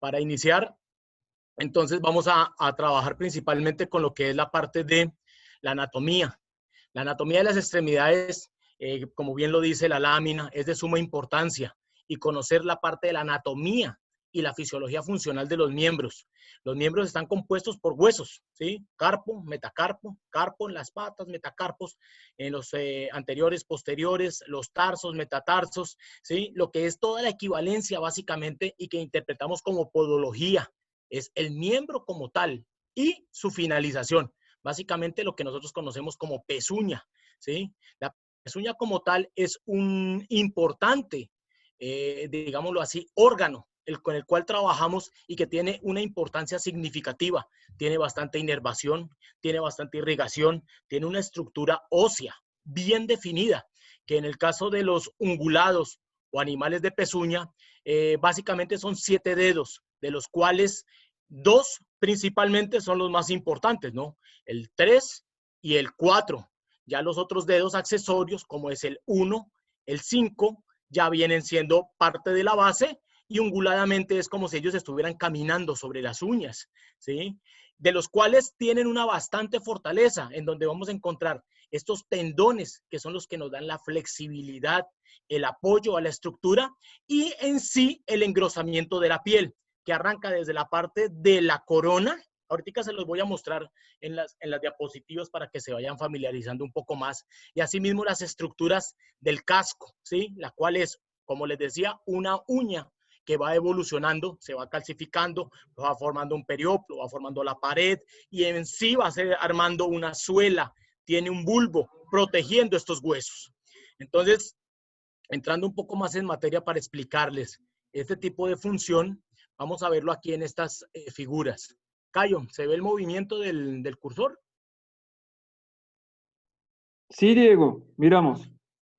Para iniciar, entonces vamos a trabajar principalmente con lo que es la parte de la anatomía. La anatomía de las extremidades, como bien lo dice la lámina, es de suma importancia y conocer la parte de la anatomía y la fisiología funcional de los miembros. Los miembros están compuestos por huesos, ¿sí? Carpo, metacarpo, carpo en las patas, metacarpos en los anteriores, posteriores, los tarsos, metatarsos, ¿sí? Lo que es toda la equivalencia básicamente y que interpretamos como podología. Es el miembro como tal y su finalización. Básicamente lo que nosotros conocemos como pezuña, ¿sí? La pezuña como tal es un importante, digámoslo así, órgano con el cual trabajamos y que tiene una importancia significativa. Tiene bastante inervación, tiene bastante irrigación, tiene una estructura ósea bien definida, que en el caso de los ungulados o animales de pezuña, básicamente son 7 dedos, de los cuales 2 principalmente son los más importantes, ¿no? El 3 y el 4. Ya los otros dedos accesorios, como es el 1, el 5, ya vienen siendo parte de la base y unguladamente es como si ellos estuvieran caminando sobre las uñas, ¿sí? De los cuales tienen una bastante fortaleza, en donde vamos a encontrar estos tendones, que son los que nos dan la flexibilidad, el apoyo a la estructura y en sí el engrosamiento de la piel, que arranca desde la parte de la corona. Ahorita se los voy a mostrar en las diapositivas para que se vayan familiarizando un poco más. Y asimismo las estructuras del casco, ¿sí? La cual es, como les decía, una uña que va evolucionando, se va calcificando, va formando un perióplo, va formando la pared y en sí va a ser armando una suela, tiene un bulbo protegiendo estos huesos. Entonces, entrando un poco más en materia para explicarles este tipo de función, vamos a verlo aquí en estas figuras. Cayo, ¿se ve el movimiento del cursor? Sí, Diego, miramos.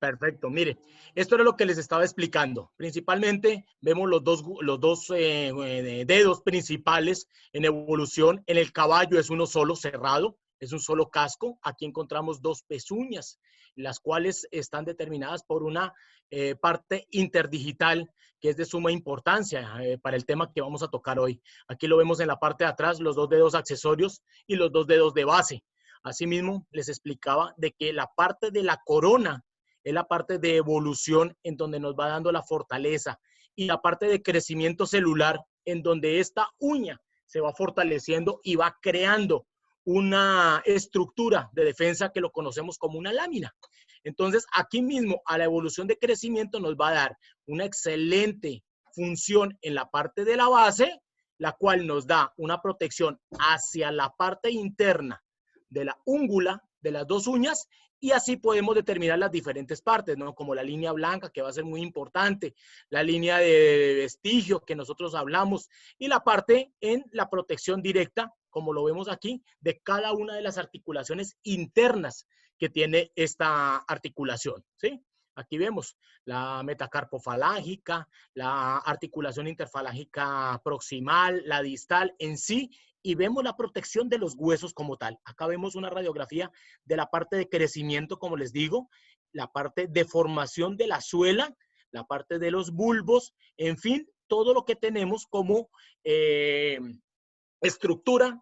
Perfecto, mire, esto era lo que les estaba explicando. Principalmente vemos los dos dedos principales en evolución. En el caballo es uno solo, cerrado, es un solo casco. Aquí encontramos 2 pezuñas, las cuales están determinadas por una parte interdigital que es de suma importancia para el tema que vamos a tocar hoy. Aquí lo vemos en la parte de atrás, los 2 dedos accesorios y los 2 dedos de base. Asimismo, les explicaba de que la parte de la corona es la parte de evolución en donde nos va dando la fortaleza y la parte de crecimiento celular en donde esta uña se va fortaleciendo y va creando una estructura de defensa que lo conocemos como una lámina. Entonces, aquí mismo a la evolución de crecimiento nos va a dar una excelente función en la parte de la base, la cual nos da una protección hacia la parte interna de la úngula, de las 2 uñas, y así podemos determinar las diferentes partes, ¿no? Como la línea blanca, que va a ser muy importante, la línea de vestigio que nosotros hablamos, y la parte en la protección directa, como lo vemos aquí, de cada una de las articulaciones internas que tiene esta articulación, ¿sí? Aquí vemos la metacarpofalángica, la articulación interfalángica proximal, la distal en sí, y vemos la protección de los huesos como tal. Acá vemos una radiografía de la parte de crecimiento, como les digo, la parte de formación de la suela, la parte de los bulbos, en fin, todo lo que tenemos como estructura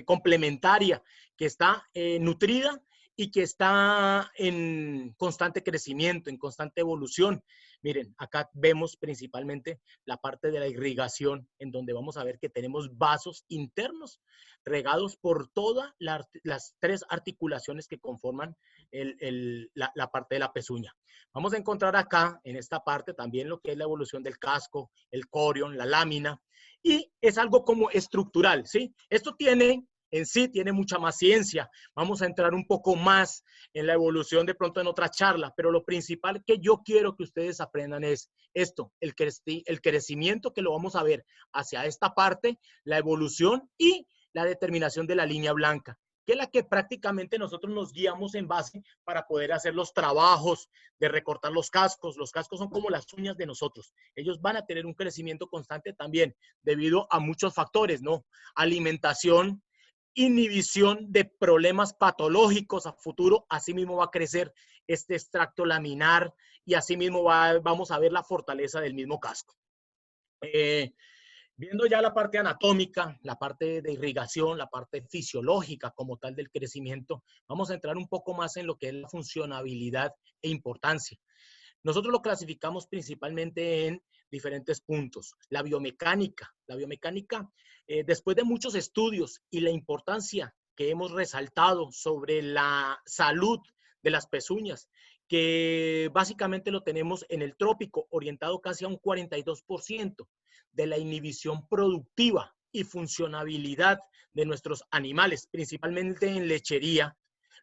complementaria que está nutrida y que está en constante crecimiento, en constante evolución. Miren, acá vemos principalmente la parte de la irrigación, en donde vamos a ver que tenemos vasos internos regados por todas las 3 articulaciones que conforman la parte de la pezuña. Vamos a encontrar acá, en esta parte, también lo que es la evolución del casco, el corion, la lámina, y es algo como estructural, ¿sí? Esto tiene en sí tiene mucha más ciencia. Vamos a entrar un poco más en la evolución de pronto en otra charla, pero lo principal que yo quiero que ustedes aprendan es esto, el crecimiento que lo vamos a ver hacia esta parte, la evolución y la determinación de la línea blanca, que es la que prácticamente nosotros nos guiamos en base para poder hacer los trabajos de recortar los cascos. Los cascos son como las uñas de nosotros. Ellos van a tener un crecimiento constante también debido a muchos factores, ¿no? Alimentación, inhibición de problemas patológicos a futuro, asimismo va a crecer este extracto laminar y asimismo vamos a ver la fortaleza del mismo casco. Eh, Viendo ya la parte anatómica, la parte de irrigación, la parte fisiológica como tal del crecimiento, vamos a entrar un poco más en lo que es la funcionabilidad e importancia. Nosotros lo clasificamos principalmente en diferentes puntos. La biomecánica, después de muchos estudios y la importancia que hemos resaltado sobre la salud de las pezuñas, que básicamente lo tenemos en el trópico, orientado casi a un 42% de la inhibición productiva y funcionabilidad de nuestros animales, principalmente en lechería.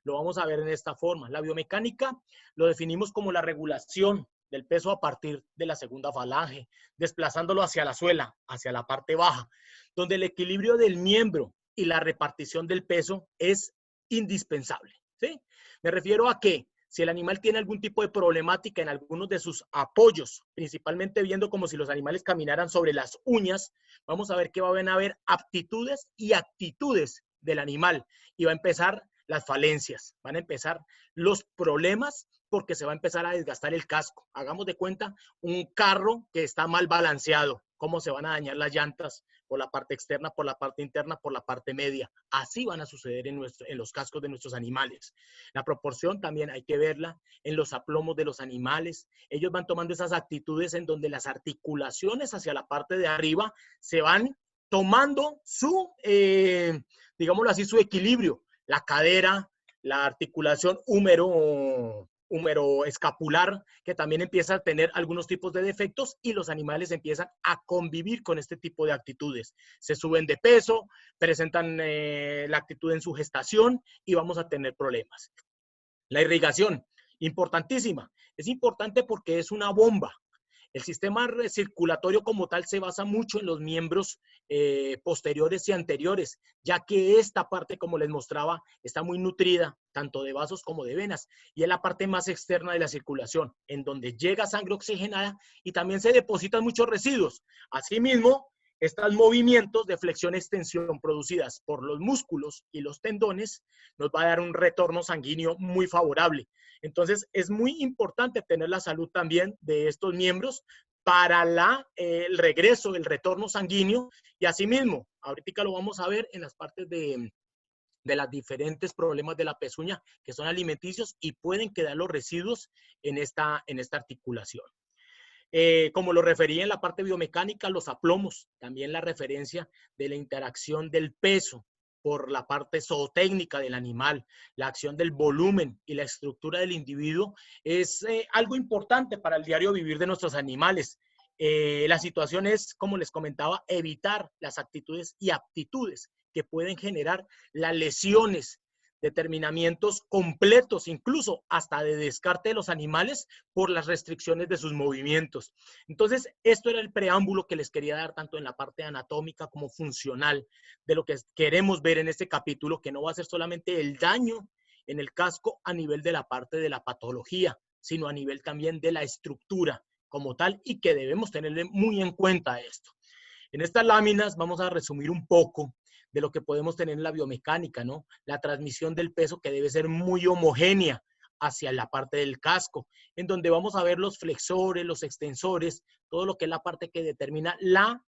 Lo vamos a ver en esta forma. La biomecánica lo definimos como la regulación del peso a partir de la segunda falange, desplazándolo hacia la suela, hacia la parte baja, donde el equilibrio del miembro y la repartición del peso es indispensable, ¿sí? Me refiero a que si el animal tiene algún tipo de problemática en algunos de sus apoyos, principalmente viendo como si los animales caminaran sobre las uñas, vamos a ver que van a haber aptitudes y actitudes del animal y va a empezar las falencias, van a empezar los problemas porque se va a empezar a desgastar el casco. Hagamos de cuenta un carro que está mal balanceado, cómo se van a dañar las llantas por la parte externa, por la parte interna, por la parte media. Así van a suceder en los cascos de nuestros animales. La proporción también hay que verla en los aplomos de los animales. Ellos van tomando esas actitudes en donde las articulaciones hacia la parte de arriba se van tomando su, digámoslo así, su equilibrio. La cadera, la articulación húmero escapular, que también empieza a tener algunos tipos de defectos y los animales empiezan a convivir con este tipo de actitudes. Se suben de peso, presentan la actitud en su gestación y vamos a tener problemas. La irrigación, importantísima. Es importante porque es una bomba. El sistema circulatorio como tal se basa mucho en los miembros posteriores y anteriores, ya que esta parte, como les mostraba, está muy nutrida, tanto de vasos como de venas, y es la parte más externa de la circulación, en donde llega sangre oxigenada y también se depositan muchos residuos. Asimismo, estos movimientos de flexión-extensión producidas por los músculos y los tendones nos va a dar un retorno sanguíneo muy favorable. Entonces, es muy importante tener la salud también de estos miembros para el regreso, el retorno sanguíneo y asimismo, ahorita lo vamos a ver en las partes de los diferentes problemas de la pezuña que son alimenticios y pueden quedar los residuos en esta articulación. Como lo refería en la parte biomecánica, los aplomos, también la referencia de la interacción del peso por la parte zootécnica del animal, la acción del volumen y la estructura del individuo es algo importante para el diario vivir de nuestros animales. La situación es, como les comentaba, evitar las actitudes y aptitudes que pueden generar las lesiones, determinamientos completos, incluso hasta de descarte de los animales por las restricciones de sus movimientos. Entonces, esto era el preámbulo que les quería dar tanto en la parte anatómica como funcional de lo que queremos ver en este capítulo, que no va a ser solamente el daño en el casco a nivel de la parte de la patología, sino a nivel también de la estructura como tal y que debemos tenerle muy en cuenta esto. En estas láminas vamos a resumir un poco de lo que podemos tener en la biomecánica, ¿no? La transmisión del peso que debe ser muy homogénea hacia la parte del casco, en donde vamos a ver los flexores, los extensores, todo lo que es la parte que determina la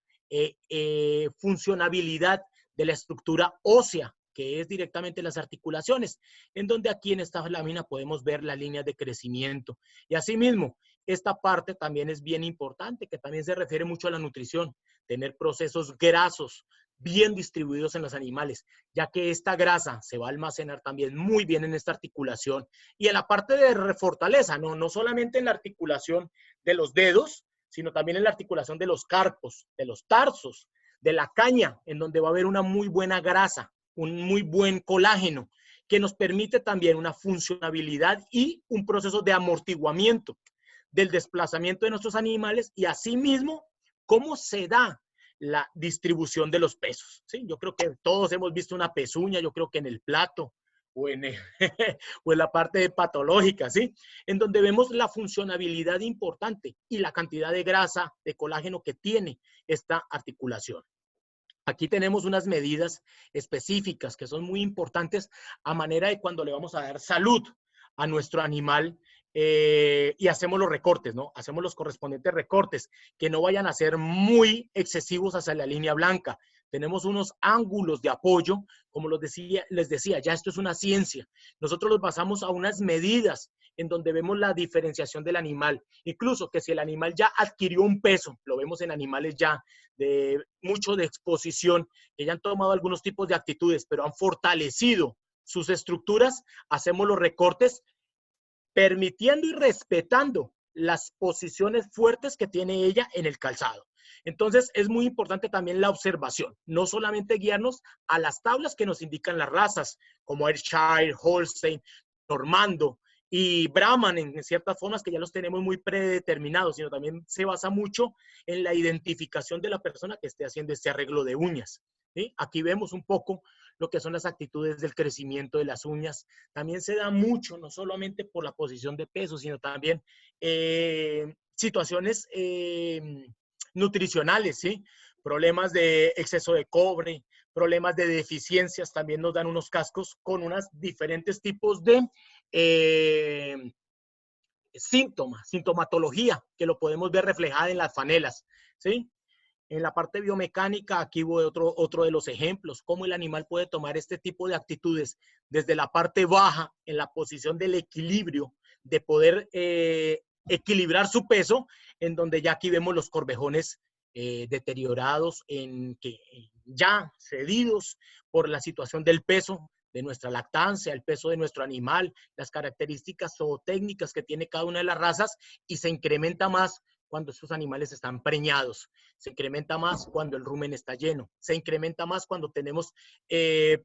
funcionabilidad de la estructura ósea, que es directamente las articulaciones, en donde aquí en esta lámina podemos ver las líneas de crecimiento. Y asimismo, esta parte también es bien importante, que también se refiere mucho a la nutrición, tener procesos grasos bien distribuidos en los animales, ya que esta grasa se va a almacenar también muy bien en esta articulación y en la parte de fortaleza, no solamente en la articulación de los dedos, sino también en la articulación de los carpos, de los tarsos, de la caña, en donde va a haber una muy buena grasa, un muy buen colágeno, que nos permite también una funcionabilidad y un proceso de amortiguamiento del desplazamiento de nuestros animales y asimismo cómo se da la distribución de los pesos. ¿Sí? Yo creo que todos hemos visto una pezuña, yo creo que en el plato o en, o en la parte patológica, ¿sí? En donde vemos la funcionabilidad importante y la cantidad de grasa, de colágeno que tiene esta articulación. Aquí tenemos unas medidas específicas que son muy importantes a manera de cuando le vamos a dar salud a nuestro animal y hacemos los recortes, ¿no? Hacemos los correspondientes recortes, que no vayan a ser muy excesivos hacia la línea blanca. Tenemos unos ángulos de apoyo, como les decía, ya esto es una ciencia. Nosotros los basamos a unas medidas en donde vemos la diferenciación del animal. Incluso que si el animal ya adquirió un peso, lo vemos en animales ya de mucho de exposición, que ya han tomado algunos tipos de actitudes, pero han fortalecido sus estructuras, hacemos los recortes permitiendo y respetando las posiciones fuertes que tiene ella en el calzado. Entonces, es muy importante también la observación, no solamente guiarnos a las tablas que nos indican las razas, como Ayrshire, Holstein, Normando y Brahman, en ciertas formas que ya los tenemos muy predeterminados, sino también se basa mucho en la identificación de la persona que esté haciendo este arreglo de uñas. ¿Sí? Aquí vemos un poco lo que son las actitudes del crecimiento de las uñas. También se da mucho, no solamente por la posición de peso, sino también situaciones nutricionales, ¿sí? Problemas de exceso de cobre, problemas de deficiencias, también nos dan unos cascos con unos diferentes tipos de sintomatología, que lo podemos ver reflejada en las fanelas, ¿sí? En la parte biomecánica, aquí voy otro de los ejemplos, cómo el animal puede tomar este tipo de actitudes desde la parte baja, en la posición del equilibrio, de poder equilibrar su peso, en donde ya aquí vemos los corvejones deteriorados, ya cedidos por la situación del peso de nuestra lactancia, el peso de nuestro animal, las características zootécnicas que tiene cada una de las razas, y se incrementa más cuando estos animales están preñados, se incrementa más cuando el rumen está lleno, se incrementa más cuando tenemos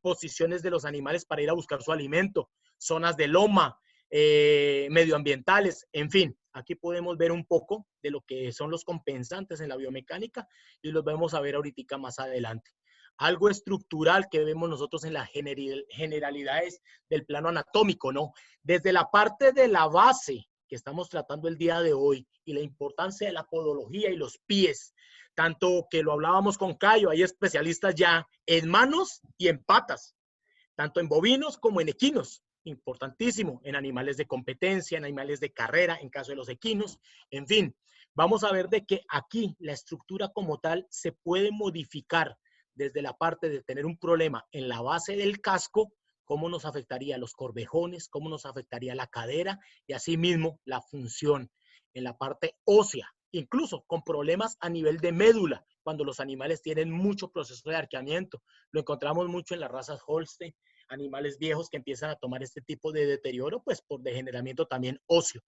posiciones de los animales para ir a buscar su alimento, zonas de loma, medioambientales, en fin. Aquí podemos ver un poco de lo que son los compensantes en la biomecánica y los vamos a ver ahorita más adelante. Algo estructural que vemos nosotros en las generalidades del plano anatómico, ¿no? Desde la parte de la base que estamos tratando el día de hoy y la importancia de la podología y los pies, tanto que lo hablábamos con Cayo, hay especialistas ya en manos y en patas, tanto en bovinos como en equinos, importantísimo, en animales de competencia, en animales de carrera, en caso de los equinos, en fin, vamos a ver de que aquí la estructura como tal se puede modificar desde la parte de tener un problema en la base del casco, cómo nos afectaría los corvejones, cómo nos afectaría la cadera y asimismo la función en la parte ósea, incluso con problemas a nivel de médula, cuando los animales tienen mucho proceso de arqueamiento. Lo encontramos mucho en las razas Holstein, animales viejos que empiezan a tomar este tipo de deterioro, pues por degeneramiento también óseo.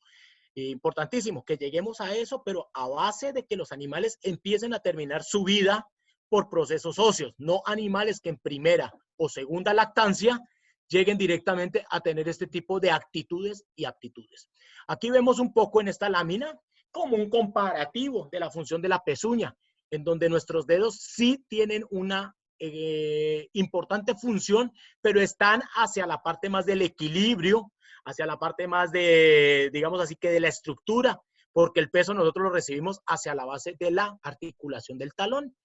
Importantísimo que lleguemos a eso, pero a base de que los animales empiecen a terminar su vida por procesos óseos, no animales que en primera o segunda lactancia lleguen directamente a tener este tipo de actitudes y aptitudes. Aquí vemos un poco en esta lámina como un comparativo de la función de la pezuña, en donde nuestros dedos sí tienen una importante función, pero están hacia la parte más del equilibrio, hacia la parte más de, digamos así, que de la estructura, porque el peso nosotros lo recibimos hacia la base de la articulación del talón.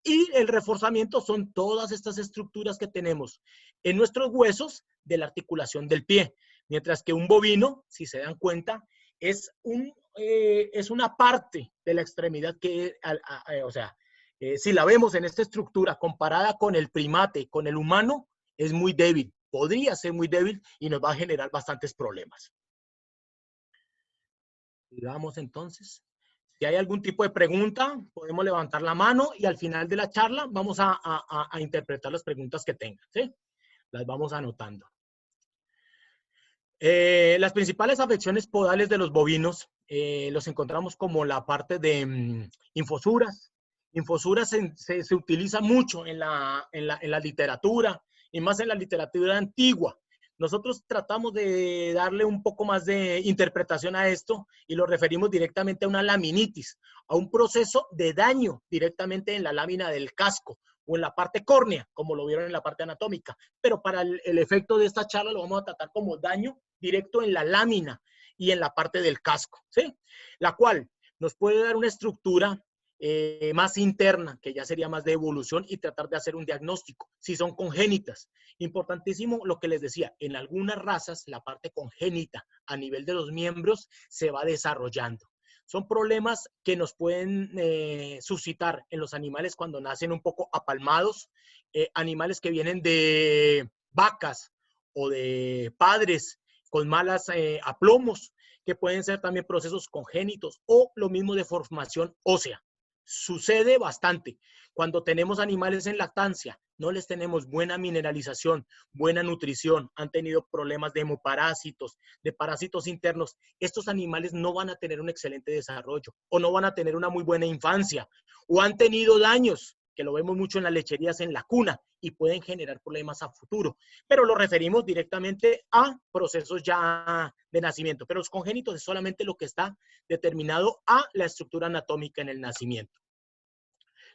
Y el reforzamiento son todas estas estructuras que tenemos en nuestros huesos de la articulación del pie. Mientras que un bovino, si se dan cuenta, es una parte de la extremidad que, o sea, si la vemos en esta estructura comparada con el primate, con el humano, es muy débil. Podría ser muy débil y nos va a generar bastantes problemas. Digamos entonces. Si hay algún tipo de pregunta, podemos levantar la mano y al final de la charla vamos a interpretar las preguntas que tengan, ¿sí? Las vamos anotando. Las principales afecciones podales de los bovinos los encontramos como la parte de infosuras. Infosuras se utiliza mucho en la literatura y más en la literatura antigua. Nosotros tratamos de darle un poco más de interpretación a esto y lo referimos directamente a una laminitis, a un proceso de daño directamente en la lámina del casco o en la parte córnea, como lo vieron en la parte anatómica. Pero para el efecto de esta charla lo vamos a tratar como daño directo en la lámina y en la parte del casco, ¿sí? La cual nos puede dar una estructura más interna, que ya sería más de evolución, y tratar de hacer un diagnóstico. Si son congénitas, importantísimo lo que les decía, en algunas razas la parte congénita a nivel de los miembros se va desarrollando. Son problemas que nos pueden suscitar en los animales cuando nacen un poco apalmados, animales que vienen de vacas o de padres con malas aplomos, que pueden ser también procesos congénitos o lo mismo de formación ósea. Sucede bastante. Cuando tenemos animales en lactancia, no les tenemos buena mineralización, buena nutrición, han tenido problemas de hemoparásitos, de parásitos internos, estos animales no van a tener un excelente desarrollo o no van a tener una muy buena infancia o han tenido daños, que lo vemos mucho en las lecherías en la cuna y pueden generar problemas a futuro, pero lo referimos directamente a procesos ya de nacimiento, pero los congénitos es solamente lo que está determinado a la estructura anatómica en el nacimiento.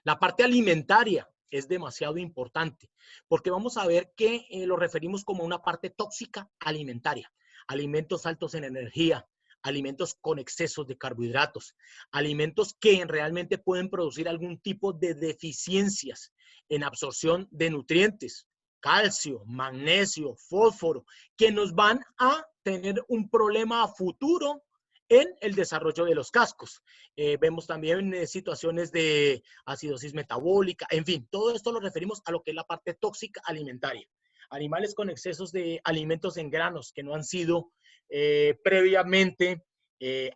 La parte alimentaria es demasiado importante porque vamos a ver que lo referimos como una parte tóxica alimentaria. Alimentos altos en energía, alimentos con excesos de carbohidratos, alimentos que realmente pueden producir algún tipo de deficiencias en absorción de nutrientes, calcio, magnesio, fósforo, que nos van a tener un problema a futuro en el desarrollo de los cascos. Vemos también situaciones de acidosis metabólica, en fin, todo esto lo referimos a lo que es la parte tóxica alimentaria. Animales con excesos de alimentos en granos que no han sido previamente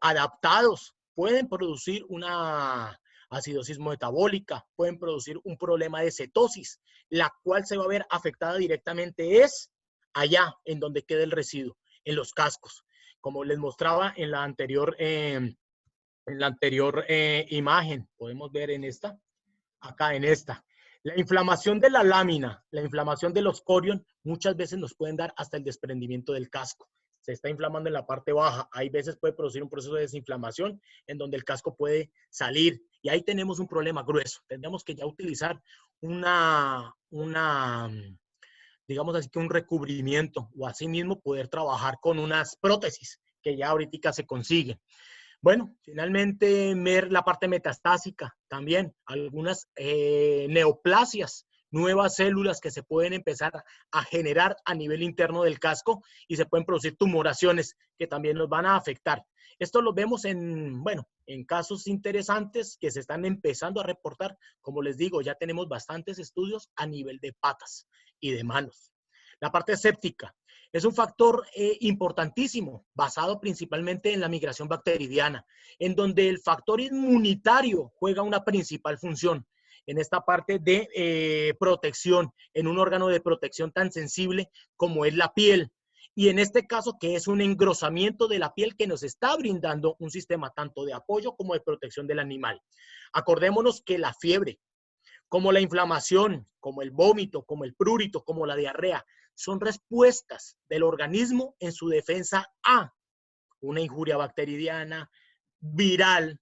adaptados pueden producir una acidosis metabólica, pueden producir un problema de cetosis, la cual se va a ver afectada directamente es allá en donde queda el residuo, en los cascos. Como les mostraba en la anterior imagen, podemos ver en esta, acá en esta. La inflamación de la lámina, la inflamación de los corion, muchas veces nos pueden dar hasta el desprendimiento del casco. Se está inflamando en la parte baja. Hay veces puede producir un proceso de desinflamación en donde el casco puede salir. Y ahí tenemos un problema grueso. Tendríamos que ya utilizar digamos así que un recubrimiento o asimismo poder trabajar con unas prótesis que ya ahorita se consiguen. Bueno, finalmente ver la parte metastásica también, algunas neoplasias, nuevas células que se pueden empezar a generar a nivel interno del casco y se pueden producir tumoraciones que también nos van a afectar. Esto lo vemos en casos interesantes que se están empezando a reportar. Como les digo, ya tenemos bastantes estudios a nivel de patas y de manos. La parte séptica es un factor importantísimo, basado principalmente en la migración bacteriana, en donde el factor inmunitario juega una principal función en esta parte de protección, en un órgano de protección tan sensible como es la piel. Y en este caso, que es un engrosamiento de la piel que nos está brindando un sistema tanto de apoyo como de protección del animal. Acordémonos que la fiebre, como la inflamación, como el vómito, como el prurito, como la diarrea, son respuestas del organismo en su defensa a una injuria bacteriana, viral,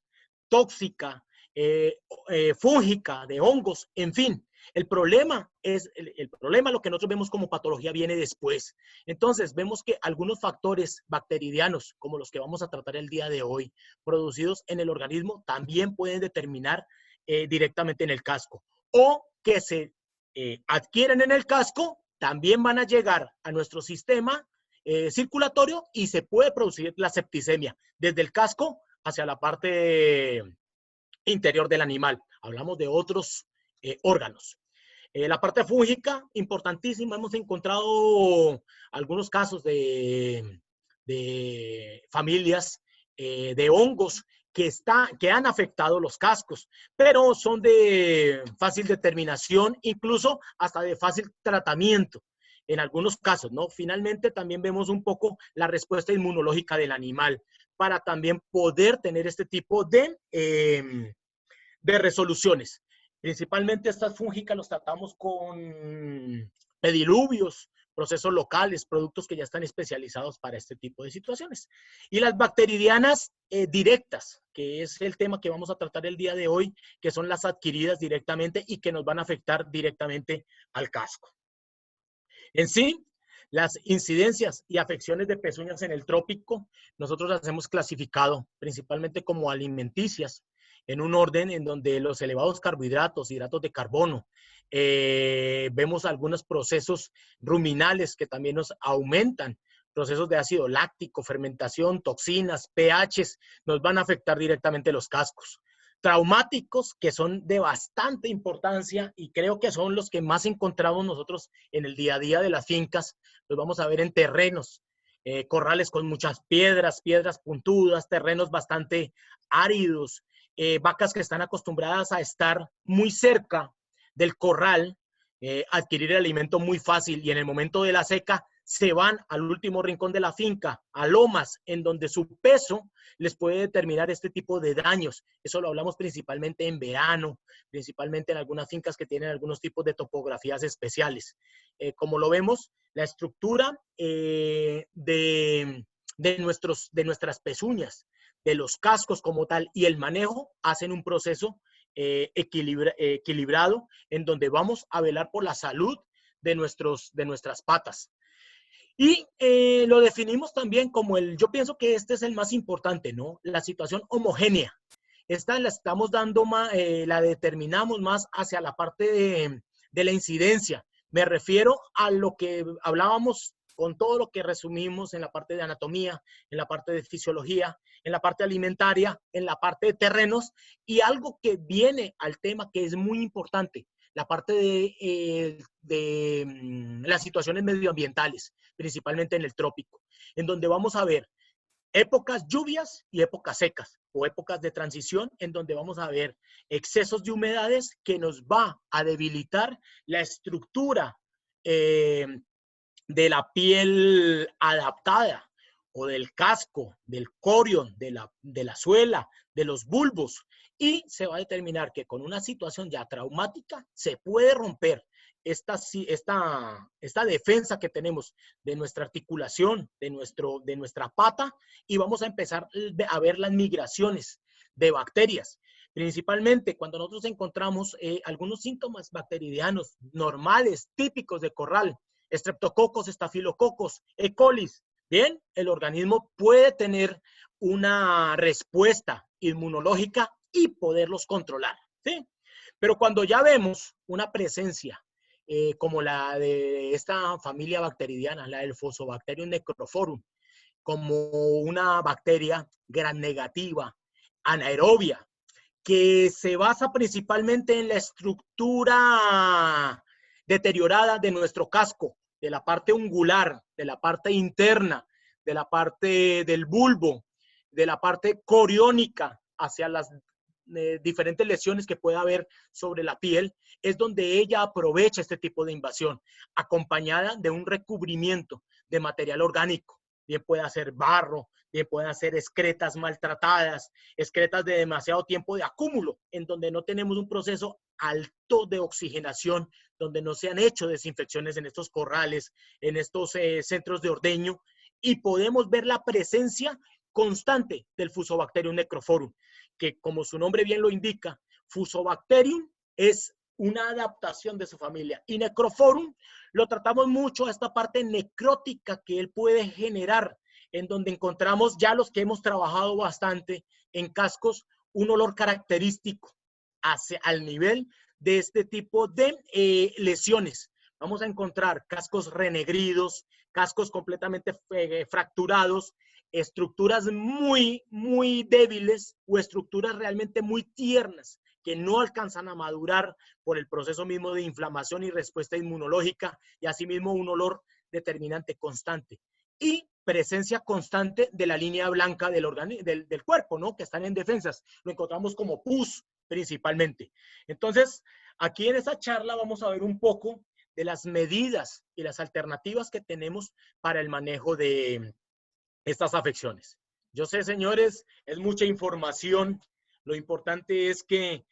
tóxica, fúngica, de hongos, en fin. El problema, lo que nosotros vemos como patología viene después. Entonces, vemos que algunos factores bacterianos, como los que vamos a tratar el día de hoy, producidos en el organismo, también pueden determinar directamente en el casco. O que se adquieren en el casco, también van a llegar a nuestro sistema circulatorio y se puede producir la septicemia desde el casco hacia la parte interior del animal. Hablamos de otros órganos. La parte fúngica, importantísima. Hemos encontrado algunos casos de familias de hongos que han afectado los cascos, pero son de fácil determinación, incluso hasta de fácil tratamiento en algunos casos, ¿no? Finalmente también vemos un poco la respuesta inmunológica del animal para también poder tener este tipo de resoluciones. Principalmente estas fúngicas los tratamos con pediluvios, procesos locales, productos que ya están especializados para este tipo de situaciones. Y las bacteridianas directas, que es el tema que vamos a tratar el día de hoy, que son las adquiridas directamente y que nos van a afectar directamente al casco. En sí, las incidencias y afecciones de pezuñas en el trópico, nosotros las hemos clasificado principalmente como alimenticias en un orden en donde los elevados carbohidratos, hidratos de carbono, vemos algunos procesos ruminales que también nos aumentan, procesos de ácido láctico, fermentación, toxinas, pHs, nos van a afectar directamente los cascos. Traumáticos, que son de bastante importancia y creo que son los que más encontramos nosotros en el día a día de las fincas, los vamos a ver en terrenos, corrales con muchas piedras, piedras puntudas, terrenos bastante áridos, vacas que están acostumbradas a estar muy cerca del corral, adquirir el alimento muy fácil y en el momento de la seca se van al último rincón de la finca, a lomas, en donde su peso les puede determinar este tipo de daños. Eso lo hablamos principalmente en verano, principalmente en algunas fincas que tienen algunos tipos de topografías especiales. Como lo vemos, la estructura de nuestras pezuñas, de los cascos como tal y el manejo hacen un proceso equilibrado en donde vamos a velar por la salud de nuestras patas. Y lo definimos también como yo pienso que este es el más importante, ¿no? La situación homogénea. Esta la estamos dando más, la determinamos más hacia la parte de la incidencia. Me refiero a lo que hablábamos con todo lo que resumimos en la parte de anatomía, en la parte de fisiología, en la parte alimentaria, en la parte de terrenos y algo que viene al tema que es muy importante, la parte de las situaciones medioambientales, principalmente en el trópico, en donde vamos a ver épocas lluvias y épocas secas o épocas de transición en donde vamos a ver excesos de humedades que nos va a debilitar la estructura de la piel adaptada o del casco, del corion, de la suela, de los bulbos y se va a determinar que con una situación ya traumática se puede romper esta defensa que tenemos de nuestra articulación, de nuestra pata y vamos a empezar a ver las migraciones de bacterias. Principalmente cuando nosotros encontramos algunos síntomas bacterianos normales, típicos de corral, estreptococos, estafilococos, E. coli. Bien, el organismo puede tener una respuesta inmunológica y poderlos controlar, ¿sí? Pero cuando ya vemos una presencia como la de esta familia bacteridiana, la del Fusobacterium necrophorum, como una bacteria gram negativa, anaerobia, que se basa principalmente en la estructura deteriorada de nuestro casco, de la parte ungular, de la parte interna, de la parte del bulbo, de la parte coriónica hacia las diferentes lesiones que pueda haber sobre la piel, es donde ella aprovecha este tipo de invasión, acompañada de un recubrimiento de material orgánico. Bien puede ser barro, bien pueden ser excretas maltratadas, excretas de demasiado tiempo de acúmulo, en donde no tenemos un proceso alto de oxigenación, donde no se han hecho desinfecciones en estos corrales, en estos centros de ordeño, y podemos ver la presencia constante del Fusobacterium necrophorum, que como su nombre bien lo indica, Fusobacterium es una adaptación de su familia. Y Necrophorum lo tratamos mucho a esta parte necrótica que él puede generar, en donde encontramos ya los que hemos trabajado bastante en cascos, un olor característico al nivel de este tipo de lesiones. Vamos a encontrar cascos renegridos, cascos completamente fracturados, estructuras muy, muy débiles o estructuras realmente muy tiernas que no alcanzan a madurar por el proceso mismo de inflamación y respuesta inmunológica y asimismo un olor determinante constante. Y presencia constante de la línea blanca del cuerpo, ¿no? Que están en defensas. Lo encontramos como pus principalmente. Entonces, aquí en esta charla vamos a ver un poco de las medidas y las alternativas que tenemos para el manejo de estas afecciones. Yo sé, señores, es mucha información. Lo importante es que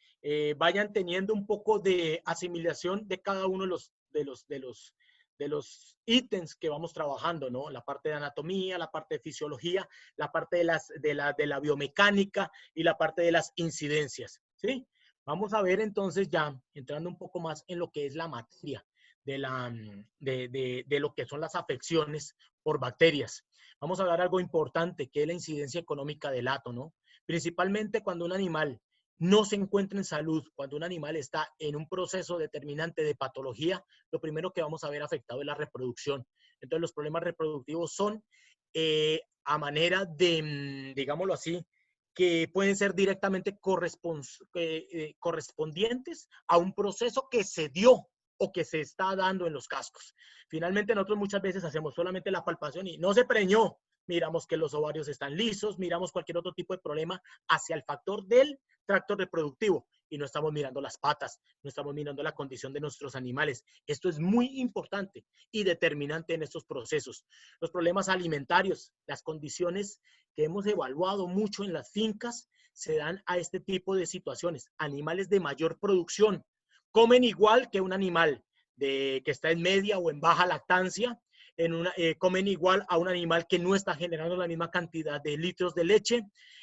vayan teniendo un poco de asimilación de cada uno de los ítems que vamos trabajando, ¿no? La parte de anatomía, la parte de fisiología, la parte de la biomecánica y la parte de las incidencias, ¿sí? Vamos a ver entonces ya, entrando un poco más en lo que es la materia de lo que son las afecciones por bacterias. Vamos a hablar algo importante, que es la incidencia económica del hato, ¿no? Principalmente cuando un animal no se encuentra en salud, cuando un animal está en un proceso determinante de patología, lo primero que vamos a ver afectado es la reproducción. Entonces, los problemas reproductivos son a manera de, digámoslo así, que pueden ser directamente correspondientes a un proceso que se dio o que se está dando en los cascos. Finalmente, nosotros muchas veces hacemos solamente la palpación y no se preñó. Miramos que los ovarios están lisos, miramos cualquier otro tipo de problema hacia el factor del tracto reproductivo y no estamos mirando las patas, no estamos mirando la condición de nuestros animales. Esto es muy importante y determinante en estos procesos. Los problemas alimentarios, las condiciones que hemos evaluado mucho en las fincas se dan a este tipo de situaciones. Animales de mayor producción comen igual que un animal que está en media o en baja lactancia, comen igual a un animal que no está generando la misma cantidad de litros de leche,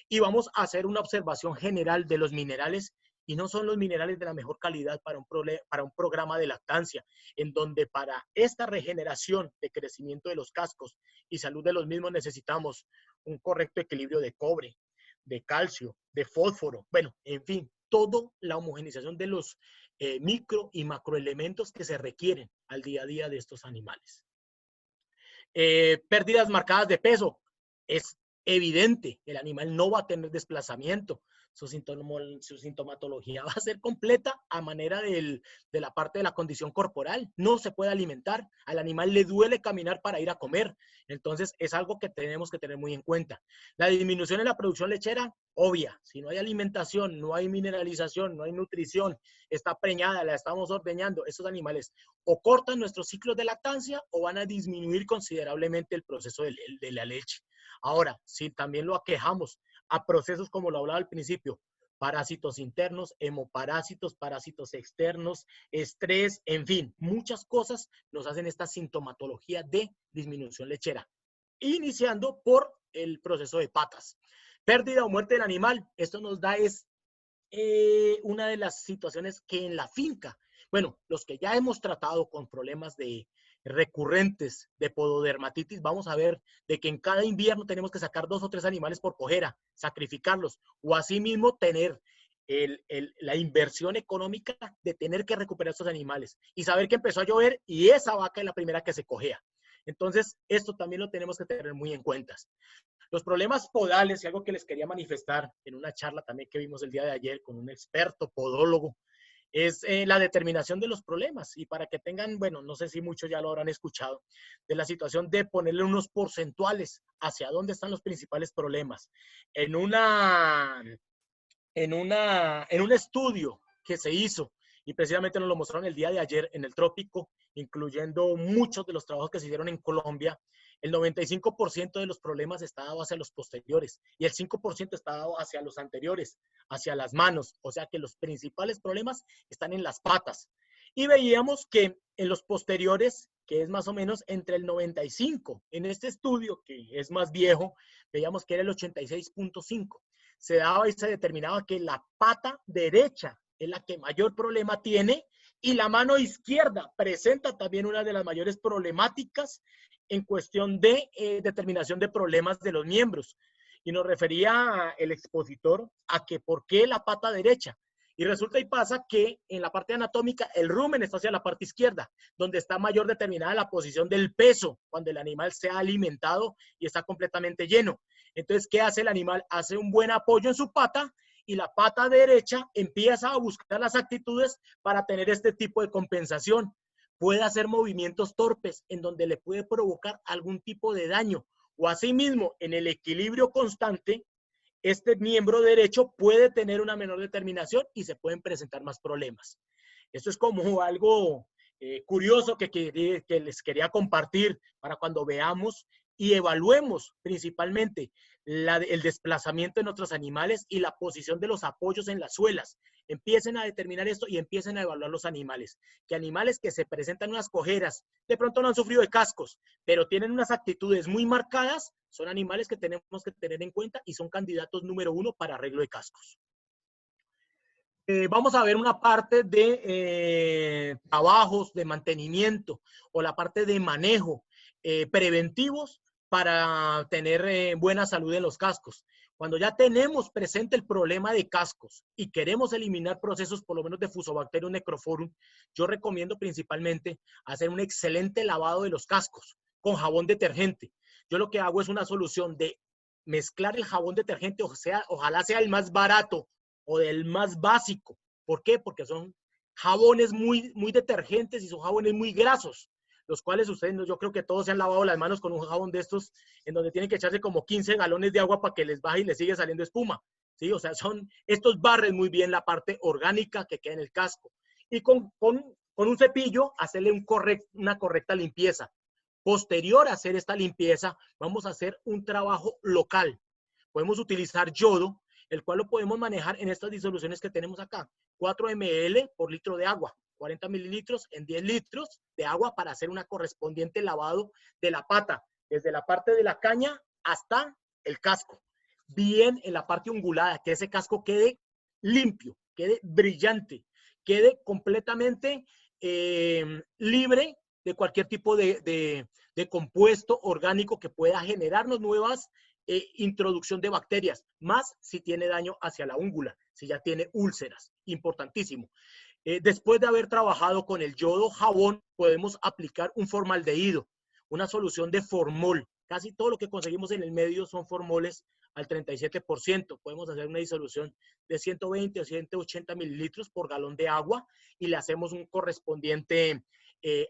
y vamos a hacer una observación general de los minerales, y no son los minerales de la mejor calidad para un programa de lactancia, en donde para esta regeneración de crecimiento de los cascos y salud de los mismos necesitamos un correcto equilibrio de cobre, de calcio, de fósforo, bueno, en fin, toda la homogenización de los micro y macroelementos que se requieren al día a día de estos animales. Pérdidas marcadas de peso. Es evidente, el animal no va a tener desplazamiento. Su sintomatología va a ser completa a manera de la parte de la condición corporal. No se puede alimentar. Al animal le duele caminar para ir a comer. Entonces, es algo que tenemos que tener muy en cuenta. La disminución en la producción lechera, obvia. Si no hay alimentación, no hay mineralización, no hay nutrición, está preñada, la estamos ordeñando, esos animales o cortan nuestros ciclos de lactancia o van a disminuir considerablemente el proceso de la leche. Ahora, si también lo aquejamos a procesos como lo hablaba al principio, parásitos internos, hemoparásitos, parásitos externos, estrés, en fin, muchas cosas nos hacen esta sintomatología de disminución lechera, iniciando por el proceso de patas. Pérdida o muerte del animal, esto nos da una de las situaciones que en la finca, bueno, los que ya hemos tratado con problemas recurrentes de pododermatitis, vamos a ver de que en cada invierno tenemos que sacar 2 o 3 animales por cojera, sacrificarlos, o asimismo tener la inversión económica de tener que recuperar estos animales y saber que empezó a llover y esa vaca es la primera que se cojea. Entonces, esto también lo tenemos que tener muy en cuenta. Los problemas podales, y algo que les quería manifestar en una charla también que vimos el día de ayer con un experto podólogo, es la determinación de los problemas. Y para que tengan, bueno, no sé si muchos ya lo habrán escuchado, de la situación de ponerle unos porcentuales hacia dónde están los principales problemas. En un estudio que se hizo, y precisamente nos lo mostraron el día de ayer en el Trópico, incluyendo muchos de los trabajos que se hicieron en Colombia, el 95% de los problemas está dado hacia los posteriores y el 5% está dado hacia los anteriores, hacia las manos. O sea que los principales problemas están en las patas. Y veíamos que en los posteriores, que es más o menos entre el 95, en este estudio que es más viejo, veíamos que era el 86.5. Se daba y se determinaba que la pata derecha es la que mayor problema tiene y la mano izquierda presenta también una de las mayores problemáticas en cuestión de determinación de problemas de los miembros. Y nos refería el expositor a que por qué la pata derecha. Y resulta y pasa que en la parte anatómica el rumen está hacia la parte izquierda, donde está mayor determinada la posición del peso cuando el animal se ha alimentado y está completamente lleno. Entonces, ¿qué hace el animal? Hace un buen apoyo en su pata y la pata derecha empieza a buscar las actitudes para tener este tipo de compensación. Puede hacer movimientos torpes en donde le puede provocar algún tipo de daño. O asimismo, en el equilibrio constante, este miembro derecho puede tener una menor determinación y se pueden presentar más problemas. Esto es como algo curioso que les quería compartir para cuando veamos y evaluemos principalmente el desplazamiento en otros animales y la posición de los apoyos en las suelas. Empiecen a determinar esto y empiecen a evaluar los animales. Que animales que se presentan unas cojeras, de pronto no han sufrido de cascos, pero tienen unas actitudes muy marcadas, son animales que tenemos que tener en cuenta y son candidatos número 1 para arreglo de cascos. Vamos a ver una parte de trabajos de mantenimiento o la parte de manejo preventivos para tener buena salud en los cascos. Cuando ya tenemos presente el problema de cascos y queremos eliminar procesos por lo menos de Fusobacterium necrophorum, yo recomiendo principalmente hacer un excelente lavado de los cascos con jabón detergente. Yo lo que hago es una solución de mezclar el jabón detergente, o sea, ojalá sea el más barato o del más básico. ¿Por qué? Porque son jabones muy detergentes y son jabones muy grasos, los cuales ustedes, yo creo que todos se han lavado las manos con un jabón de estos, en donde tienen que echarse como 15 galones de agua para que les baje y les sigue saliendo espuma. ¿Sí? O sea, estos barren muy bien la parte orgánica que queda en el casco. Y con un cepillo, hacerle una correcta limpieza. Posterior a hacer esta limpieza, vamos a hacer un trabajo local. Podemos utilizar yodo, el cual lo podemos manejar en estas disoluciones que tenemos acá. 4 ml por litro de agua, 40 mililitros en 10 litros de agua para hacer una correspondiente lavado de la pata, desde la parte de la caña hasta el casco. Bien en la parte ungulada, que ese casco quede limpio, quede brillante, quede completamente libre de cualquier tipo de compuesto orgánico que pueda generarnos nuevas introducción de bacterias, más si tiene daño hacia la úngula, si ya tiene úlceras, importantísimo. Después de haber trabajado con el yodo jabón, podemos aplicar un formaldehído, una solución de formol. Casi todo lo que conseguimos en el medio son formoles al 37%. Podemos hacer una disolución de 120 o 180 mililitros por galón de agua y le hacemos un correspondiente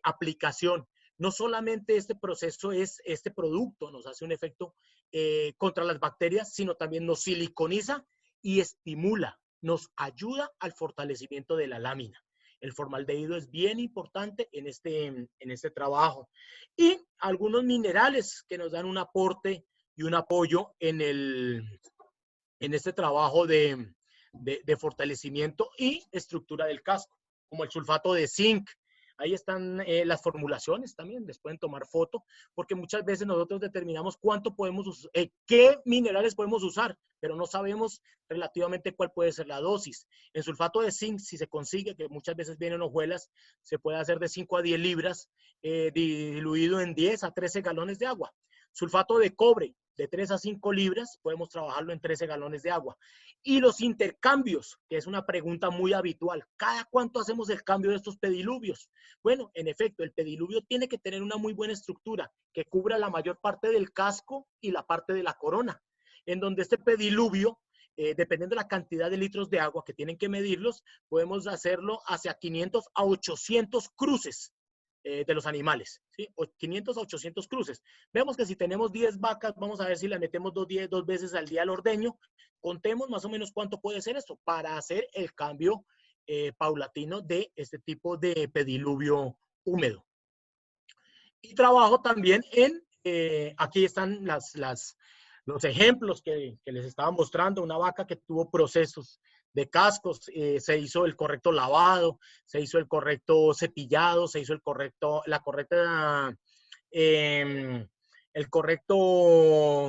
aplicación. No solamente este proceso este producto nos hace un efecto contra las bacterias, sino también nos siliconiza y estimula, nos ayuda al fortalecimiento de la lámina. El formaldehído es bien importante en este trabajo. Y algunos minerales que nos dan un aporte y un apoyo en este trabajo de fortalecimiento y estructura del casco, como el sulfato de zinc. Ahí están las formulaciones también, les pueden tomar foto, porque muchas veces nosotros determinamos cuánto podemos usar, qué minerales podemos usar, pero no sabemos relativamente cuál puede ser la dosis. En sulfato de zinc, si se consigue, que muchas veces vienen hojuelas, se puede hacer de 5 a 10 libras, diluido en 10 a 13 galones de agua. Sulfato de cobre, de 3 a 5 libras, podemos trabajarlo en 13 galones de agua. Y los intercambios, que es una pregunta muy habitual. ¿Cada cuánto hacemos el cambio de estos pediluvios? Bueno, en efecto, el pediluvio tiene que tener una muy buena estructura que cubra la mayor parte del casco y la parte de la corona, en donde este pediluvio, dependiendo de la cantidad de litros de agua que tienen que medirlos, podemos hacerlo hacia 500 a 800 cruces de los animales, ¿sí? 500 a 800 cruces. Vemos que si tenemos 10 vacas, vamos a ver si le metemos dos veces al día al ordeño. Contemos más o menos cuánto puede ser esto para hacer el cambio paulatino de este tipo de pediluvio húmedo. Y trabajo también aquí están los ejemplos que les estaba mostrando, una vaca que tuvo procesos de cascos, se hizo el correcto lavado, se hizo el correcto cepillado, se hizo el correcto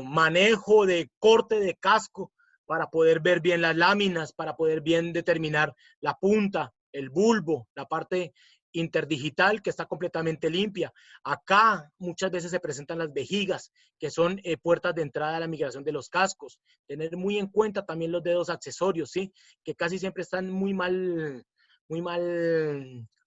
manejo de corte de casco para poder ver bien las láminas, para poder bien determinar la punta, el bulbo, la parte interdigital que está completamente limpia. Acá muchas veces se presentan las vejigas, que son puertas de entrada a la migración de los cascos. Tener muy en cuenta también los dedos accesorios, ¿sí? Que casi siempre están muy mal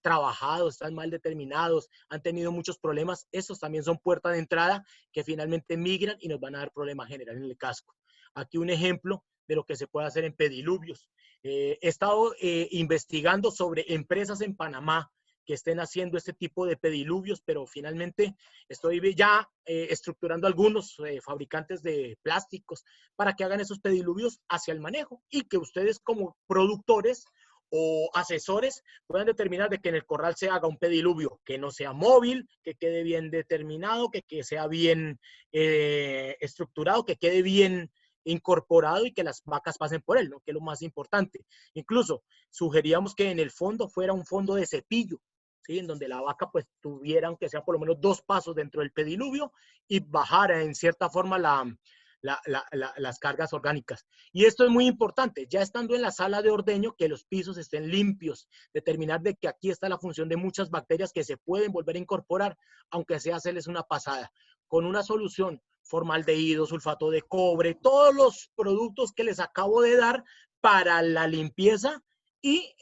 trabajados, están mal determinados, han tenido muchos problemas. Estos también son puertas de entrada que finalmente migran y nos van a dar problemas generales en el casco. Aquí un ejemplo de lo que se puede hacer en pediluvios. He estado investigando sobre empresas en Panamá que estén haciendo este tipo de pediluvios, pero finalmente estoy ya estructurando algunos fabricantes de plásticos para que hagan esos pediluvios hacia el manejo y que ustedes como productores o asesores puedan determinar de que en el corral se haga un pediluvio que no sea móvil, que quede bien determinado, que sea bien estructurado, que quede bien incorporado y que las vacas pasen por él, ¿no? Que es lo más importante. Incluso sugeríamos que en el fondo fuera un fondo de cepillo, ¿sí? En donde la vaca pues tuviera, aunque sea por lo menos 2 pasos dentro del pediluvio y bajara en cierta forma las cargas orgánicas. Y esto es muy importante, ya estando en la sala de ordeño, que los pisos estén limpios, determinar de que aquí está la función de muchas bacterias que se pueden volver a incorporar, aunque sea hacerles una pasada. Con una solución formaldehído, sulfato de cobre, todos los productos que les acabo de dar para la limpieza y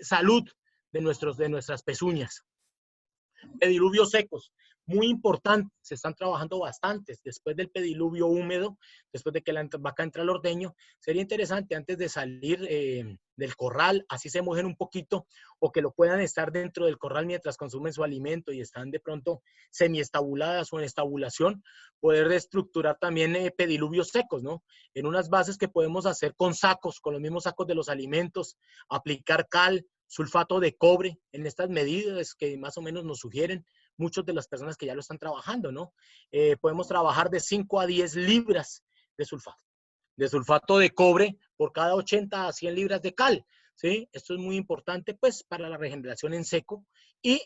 salud de nuestras pezuñas. Pediluvios secos, muy importante, se están trabajando bastantes. Después del pediluvio húmedo, después de que la vaca entra al ordeño, sería interesante antes de salir del corral, así se mojen un poquito, o que lo puedan estar dentro del corral mientras consumen su alimento y están de pronto semiestabuladas o en estabulación, poder reestructurar también pediluvios secos, ¿no? En unas bases que podemos hacer con sacos, con los mismos sacos de los alimentos, aplicar cal, sulfato de cobre en estas medidas que más o menos nos sugieren muchas de las personas que ya lo están trabajando, ¿no? Podemos trabajar de 5 a 10 libras de sulfato de cobre por cada 80 a 100 libras de cal, ¿sí? Esto es muy importante, pues, para la regeneración en seco y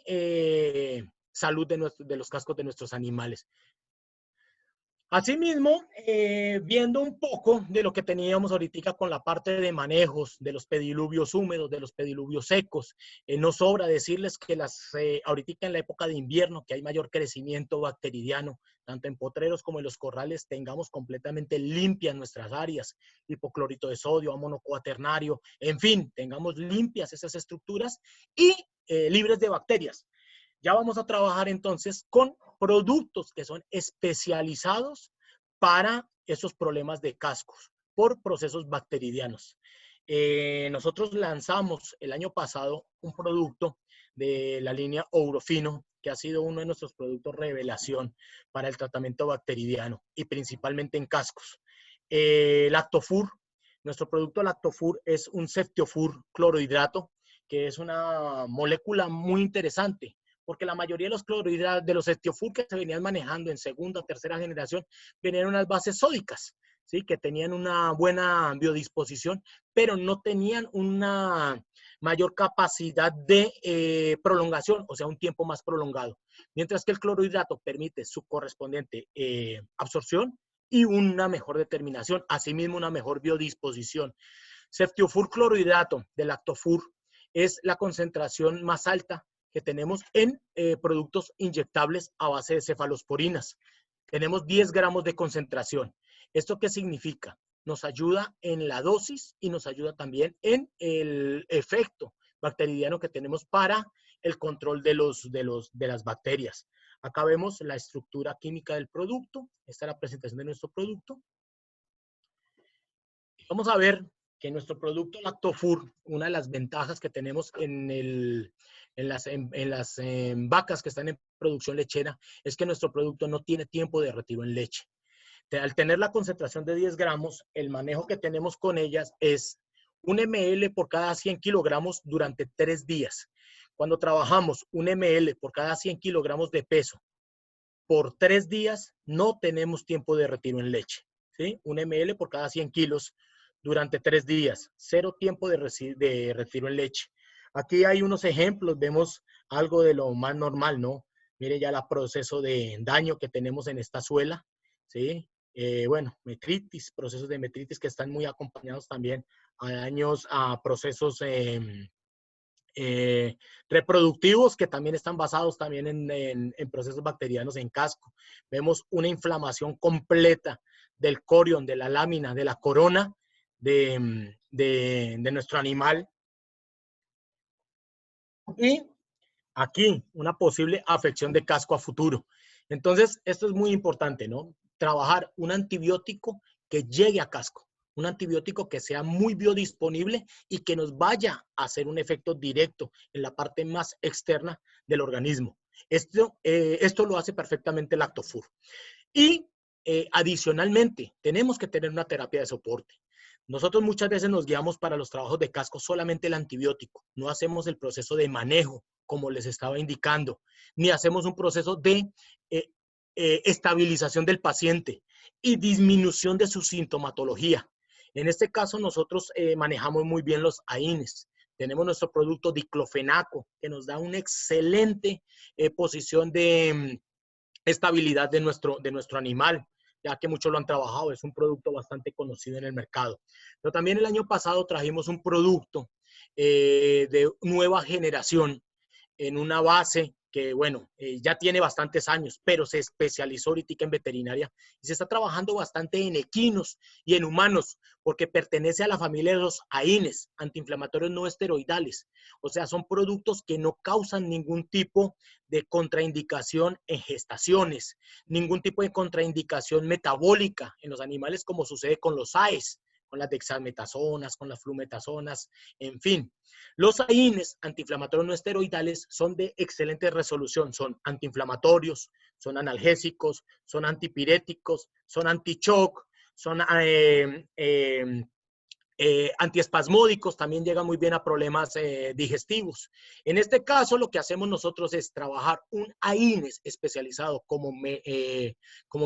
salud de los cascos de nuestros animales. Asimismo, viendo un poco de lo que teníamos ahorita con la parte de manejos de los pediluvios húmedos, de los pediluvios secos, no sobra decirles que ahorita en la época de invierno, que hay mayor crecimiento bacteriano, tanto en potreros como en los corrales, tengamos completamente limpias nuestras áreas, hipoclorito de sodio, amono cuaternario, en fin, tengamos limpias esas estructuras y libres de bacterias. Ya vamos a trabajar entonces con productos que son especializados para esos problemas de cascos por procesos bacterianos. Nosotros lanzamos el año pasado un producto de la línea Ourofino, que ha sido uno de nuestros productos revelación para el tratamiento bacteriano y principalmente en cascos. Lactofur, nuestro producto Lactofur es un ceftiofur clorhidrato, que es una molécula muy interesante, porque la mayoría de los clorhidratos, de los ceftiofur que se venían manejando en segunda o tercera generación, venían unas bases sódicas, ¿sí? Que tenían una buena biodisposición, pero no tenían una mayor capacidad de prolongación, o sea, un tiempo más prolongado. Mientras que el clorhidrato permite su correspondiente absorción y una mejor determinación, asimismo una mejor biodisposición. Ceftiofur clorhidrato de Lactofur es la concentración más alta que tenemos en productos inyectables a base de cefalosporinas. Tenemos 10 gramos de concentración. ¿Esto qué significa? Nos ayuda en la dosis y nos ayuda también en el efecto bacteriano que tenemos para el control de las bacterias. Acá vemos la estructura química del producto. Esta es la presentación de nuestro producto. Vamos a ver que nuestro producto Lactofur, una de las ventajas que tenemos en las vacas que están en producción lechera, es que nuestro producto no tiene tiempo de retiro en leche. Al tener la concentración de 10 gramos, el manejo que tenemos con ellas es 1 ml por cada 100 kilogramos durante 3 días. Cuando trabajamos 1 ml por cada 100 kilogramos de peso por 3 días, no tenemos tiempo de retiro en leche, ¿sí? 1 ml por cada 100 kilos durante 3 días, 0 tiempo de retiro en leche. Aquí hay unos ejemplos, vemos algo de lo más normal, ¿no? Mire ya el proceso de daño que tenemos en esta suela, ¿sí? Bueno, metritis, procesos de metritis que están muy acompañados también a daños, a procesos reproductivos que también están basados también en procesos bacterianos en casco. Vemos una inflamación completa del corion, de la lámina, de la corona de nuestro animal. Y aquí una posible afección de casco a futuro. Entonces, esto es muy importante, ¿no? Trabajar un antibiótico que llegue a casco, un antibiótico que sea muy biodisponible y que nos vaya a hacer un efecto directo en la parte más externa del organismo. Esto lo hace perfectamente el Lactofur. Y adicionalmente, tenemos que tener una terapia de soporte. Nosotros muchas veces nos guiamos para los trabajos de casco solamente el antibiótico, no hacemos el proceso de manejo, como les estaba indicando, ni hacemos un proceso de estabilización del paciente y disminución de su sintomatología. En este caso, nosotros manejamos muy bien los AINES. Tenemos nuestro producto diclofenaco, que nos da una excelente posición de estabilidad de nuestro animal, ya que muchos lo han trabajado, es un producto bastante conocido en el mercado. Pero también el año pasado trajimos un producto de nueva generación en una base que bueno, ya tiene bastantes años, pero se especializó ahorita en veterinaria y se está trabajando bastante en equinos y en humanos, porque pertenece a la familia de los AINES, antiinflamatorios no esteroidales. O sea, son productos que no causan ningún tipo de contraindicación en gestaciones, ningún tipo de contraindicación metabólica en los animales, como sucede con los AES, con las dexametasonas, con las flumetazonas, en fin. Los AINES, antiinflamatorios no esteroidales, son de excelente resolución. Son antiinflamatorios, son analgésicos, son antipiréticos, son anti-shock, son antiespasmódicos, también llegan muy bien a problemas digestivos. En este caso, lo que hacemos nosotros es trabajar un AINES especializado como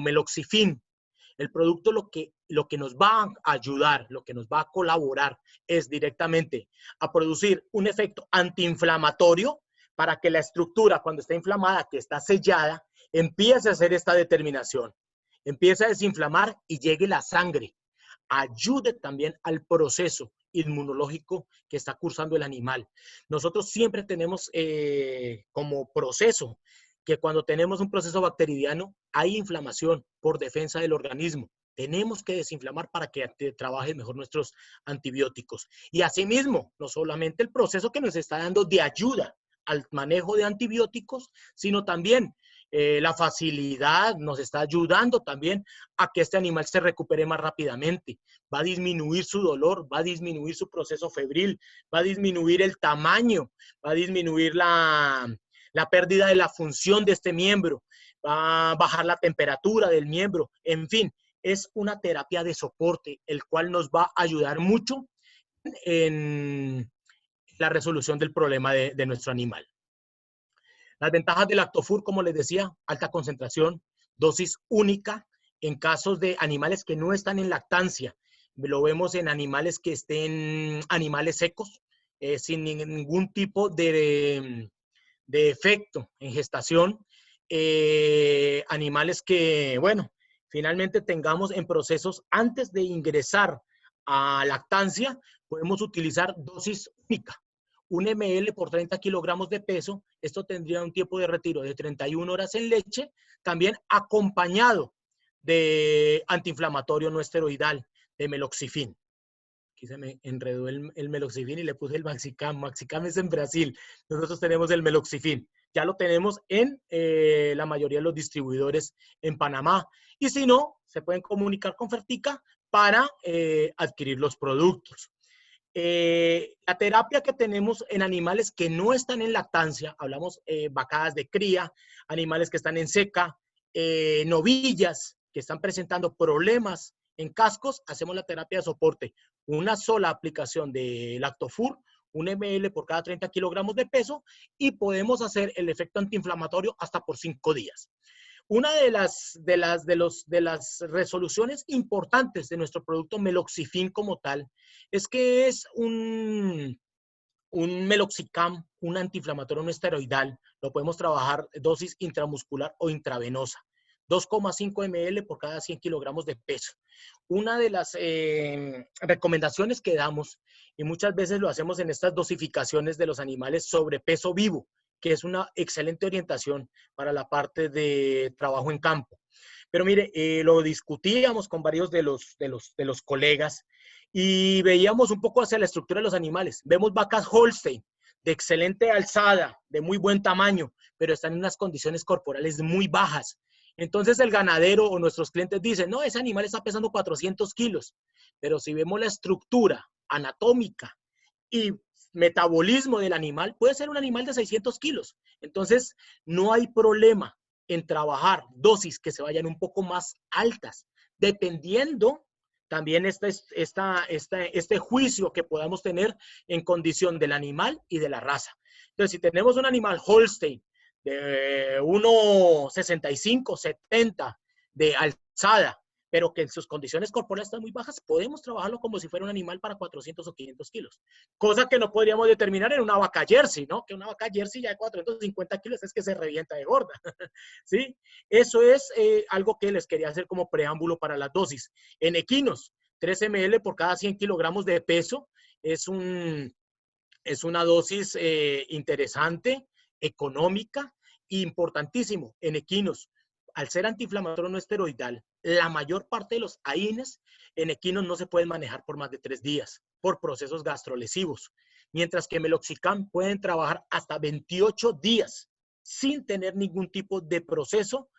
meloxifin. El producto lo que nos va a ayudar, lo que nos va a colaborar es directamente a producir un efecto antiinflamatorio para que la estructura, cuando está inflamada, que está sellada, empiece a hacer esta determinación, empiece a desinflamar y llegue la sangre. Ayude también al proceso inmunológico que está cursando el animal. Nosotros siempre tenemos como proceso que cuando tenemos un proceso bacteriano hay inflamación por defensa del organismo. Tenemos que desinflamar para que trabajen mejor nuestros antibióticos. Y asimismo, no solamente el proceso que nos está dando de ayuda al manejo de antibióticos, sino también la facilidad nos está ayudando también a que este animal se recupere más rápidamente. Va a disminuir su dolor, va a disminuir su proceso febril, va a disminuir el tamaño, va a disminuir la pérdida de la función de este miembro, va a bajar la temperatura del miembro, en fin, es una terapia de soporte, el cual nos va a ayudar mucho en la resolución del problema de nuestro animal. Las ventajas del Lactofur, como les decía, alta concentración, dosis única en casos de animales que no están en lactancia. Lo vemos en animales que estén, animales secos, sin ningún tipo de efecto en gestación. Animales que, bueno, finalmente tengamos en procesos antes de ingresar a lactancia, podemos utilizar dosis única. 1 ml por 30 kilogramos de peso, esto tendría un tiempo de retiro de 31 horas en leche, también acompañado de antiinflamatorio no esteroidal, de meloxifin. Aquí se me enredó el meloxifin y le puse el Maxicam. Maxicam es en Brasil, nosotros tenemos el meloxifin. Ya lo tenemos en la mayoría de los distribuidores en Panamá. Y si no, se pueden comunicar con Fertica para adquirir los productos. La terapia que tenemos en animales que no están en lactancia, hablamos vacadas de cría, animales que están en seca, novillas que están presentando problemas en cascos, hacemos la terapia de soporte. Una sola aplicación de Lactofur, 1 ml por cada 30 kilogramos de peso, y podemos hacer el efecto antiinflamatorio hasta por 5 días. Una de las resoluciones importantes de nuestro producto Meloxifin como tal es que es un Meloxicam, un antiinflamatorio no esteroidal. Lo podemos trabajar dosis intramuscular o intravenosa. 2,5 ml por cada 100 kilogramos de peso. Una de las recomendaciones que damos, y muchas veces lo hacemos en estas dosificaciones de los animales sobre peso vivo, que es una excelente orientación para la parte de trabajo en campo. Pero mire, lo discutíamos con varios de los colegas y veíamos un poco hacia la estructura de los animales. Vemos vacas Holstein de excelente alzada, de muy buen tamaño, pero están en unas condiciones corporales muy bajas. Entonces el ganadero o nuestros clientes dicen, no, ese animal está pesando 400 kilos, pero si vemos la estructura anatómica y metabolismo del animal, puede ser un animal de 600 kilos. Entonces no hay problema en trabajar dosis que se vayan un poco más altas, dependiendo también este juicio que podamos tener en condición del animal y de la raza. Entonces, si tenemos un animal Holstein de 1,65, 70 de alzada, pero que en sus condiciones corporales están muy bajas, podemos trabajarlo como si fuera un animal para 400 o 500 kilos. Cosa que no podríamos determinar en una vaca Jersey, ¿no? Que una vaca Jersey ya de 450 kilos es que se revienta de gorda, ¿sí? Eso es algo que les quería hacer como preámbulo para las dosis. En equinos, 3 ml por cada 100 kilogramos de peso es una dosis interesante, económica, Importantísimo, en equinos, al ser antiinflamatorio no esteroidal, la mayor parte de los AINES en equinos no se pueden manejar por más de 3 días por procesos gastrolesivos, mientras que meloxicam pueden trabajar hasta 28 días sin tener ningún tipo de proceso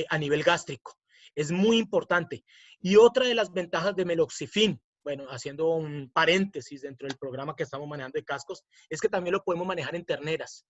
a nivel gástrico. Es muy importante. Y otra de las ventajas de meloxifin, bueno, haciendo un paréntesis dentro del programa que estamos manejando de cascos, es que también lo podemos manejar en terneras.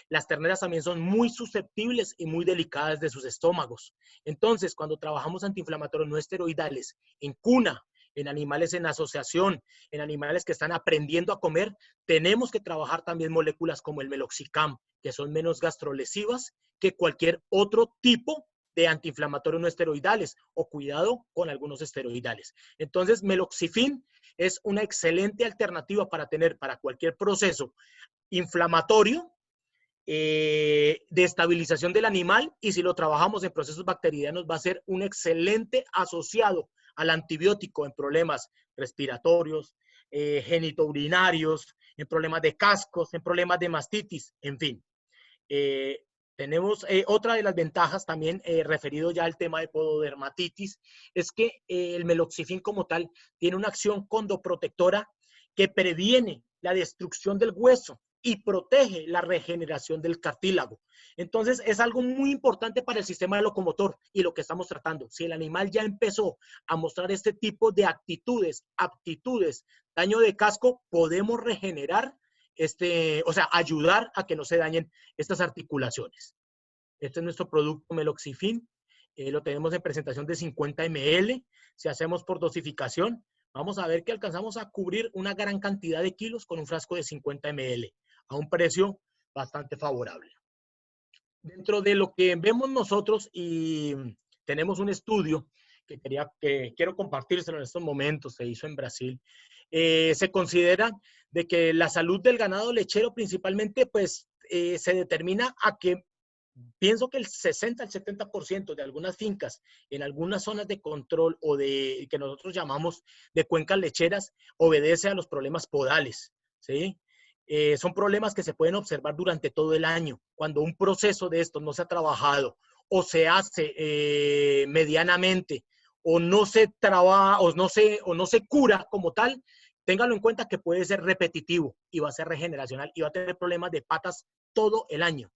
Las terneras también son muy susceptibles y muy delicadas de sus estómagos. Entonces, cuando trabajamos antiinflamatorios no esteroidales en cuna, en animales en asociación, en animales que están aprendiendo a comer, tenemos que trabajar también moléculas como el meloxicam, que son menos gastrolesivas que cualquier otro tipo de antiinflamatorios no esteroidales, o cuidado con algunos esteroidales. Entonces, meloxifin es una excelente alternativa para tener para cualquier proceso inflamatorio, de estabilización del animal, y si lo trabajamos en procesos bacterianos va a ser un excelente asociado al antibiótico en problemas respiratorios, genitourinarios, en problemas de cascos, en problemas de mastitis, en fin. Tenemos otra de las ventajas también, referido ya al tema de pododermatitis, es que el meloxifin como tal tiene una acción condoprotectora que previene la destrucción del hueso y protege la regeneración del cartílago. Entonces, es algo muy importante para el sistema locomotor y lo que estamos tratando. Si el animal ya empezó a mostrar este tipo de aptitudes, daño de casco, podemos regenerar o sea, ayudar a que no se dañen estas articulaciones. Este es nuestro producto meloxifin. Lo tenemos en presentación de 50 ml. Si hacemos por dosificación, vamos a ver que alcanzamos a cubrir una gran cantidad de kilos con un frasco de 50 ml a un precio bastante favorable. Dentro de lo que vemos nosotros, y tenemos un estudio que quiero compartírselo en estos momentos, se hizo en Brasil, se considera de que la salud del ganado lechero principalmente pues se determina a que pienso que el 60 al 70% de algunas fincas en algunas zonas de control o de que nosotros llamamos de cuencas lecheras obedece a los problemas podales, ¿sí? Son problemas que se pueden observar durante todo el año. Cuando un proceso de estos no se ha trabajado o se hace medianamente o no se trabaja o no se cura como tal, téngalo en cuenta que puede ser repetitivo y va a ser regeneracional y va a tener problemas de patas todo el año.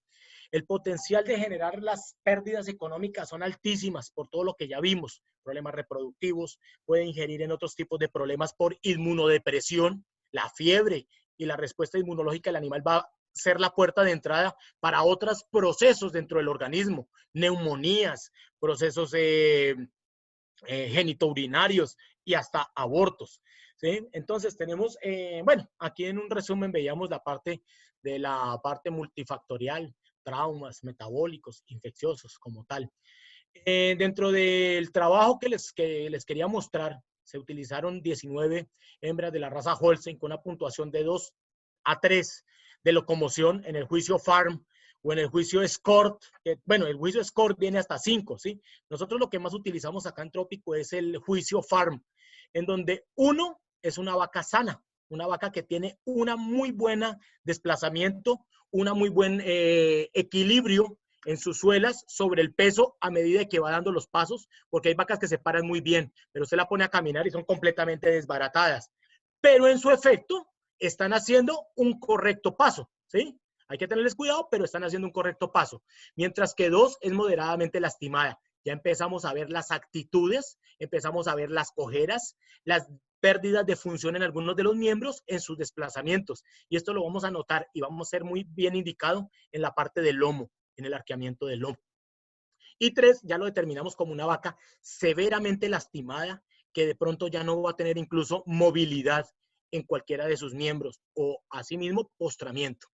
El potencial de generar las pérdidas económicas son altísimas por todo lo que ya vimos, problemas reproductivos, puede ingerir en otros tipos de problemas por inmunodepresión, la fiebre y la respuesta inmunológica del animal va a ser la puerta de entrada para otros procesos dentro del organismo, neumonías, procesos genitourinarios y hasta abortos, ¿sí? Entonces tenemos, bueno, aquí en un resumen veíamos la parte multifactorial, traumas metabólicos, infecciosos como tal. Dentro del trabajo que les quería mostrar, se utilizaron 19 hembras de la raza Holstein con una puntuación de 2 a 3 de locomoción en el juicio Farm o en el juicio Escort. Bueno, el juicio Escort viene hasta 5, ¿sí? Nosotros lo que más utilizamos acá en Trópico es el juicio Farm, en donde 1 es una vaca sana, una vaca que tiene una muy buena desplazamiento, una muy buen equilibrio en sus suelas sobre el peso a medida que va dando los pasos, porque hay vacas que se paran muy bien, pero usted la pone a caminar y son completamente desbaratadas. Pero en su efecto, están haciendo un correcto paso, ¿sí? Hay que tenerles cuidado, pero están haciendo un correcto paso. Mientras que 2 es moderadamente lastimada. Ya empezamos a ver las actitudes, empezamos a ver las cojeras, las pérdidas de función en algunos de los miembros en sus desplazamientos. Y esto lo vamos a notar y vamos a ser muy bien indicado en la parte del lomo, en el arqueamiento del lomo. Y 3, ya lo determinamos como una vaca severamente lastimada, que de pronto ya no va a tener incluso movilidad en cualquiera de sus miembros o asimismo postramiento.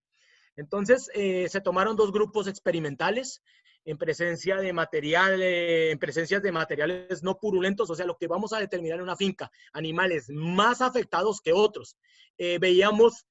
Entonces, se tomaron 2 grupos experimentales en presencia de materiales no purulentos, o sea, lo que vamos a determinar en una finca, animales más afectados que otros. Veíamos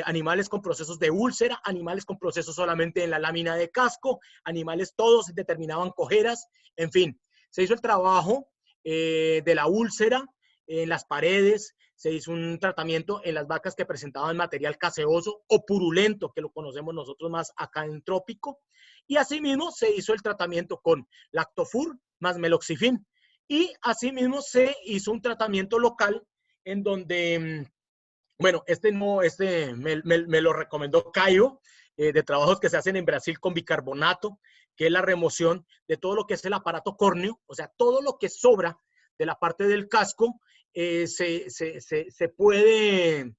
animales con procesos de úlcera, animales con procesos solamente en la lámina de casco, animales todos determinaban cojeras, en fin, se hizo el trabajo de la úlcera en las paredes, se hizo un tratamiento en las vacas que presentaban material caseoso o purulento, que lo conocemos nosotros más acá en trópico. Y asimismo se hizo el tratamiento con Lactofur más Meloxifin. Y asimismo se hizo un tratamiento local en donde, bueno, me lo recomendó Caio, de trabajos que se hacen en Brasil con bicarbonato, que es la remoción de todo lo que es el aparato córneo, o sea, todo lo que sobra de la parte del casco, se puede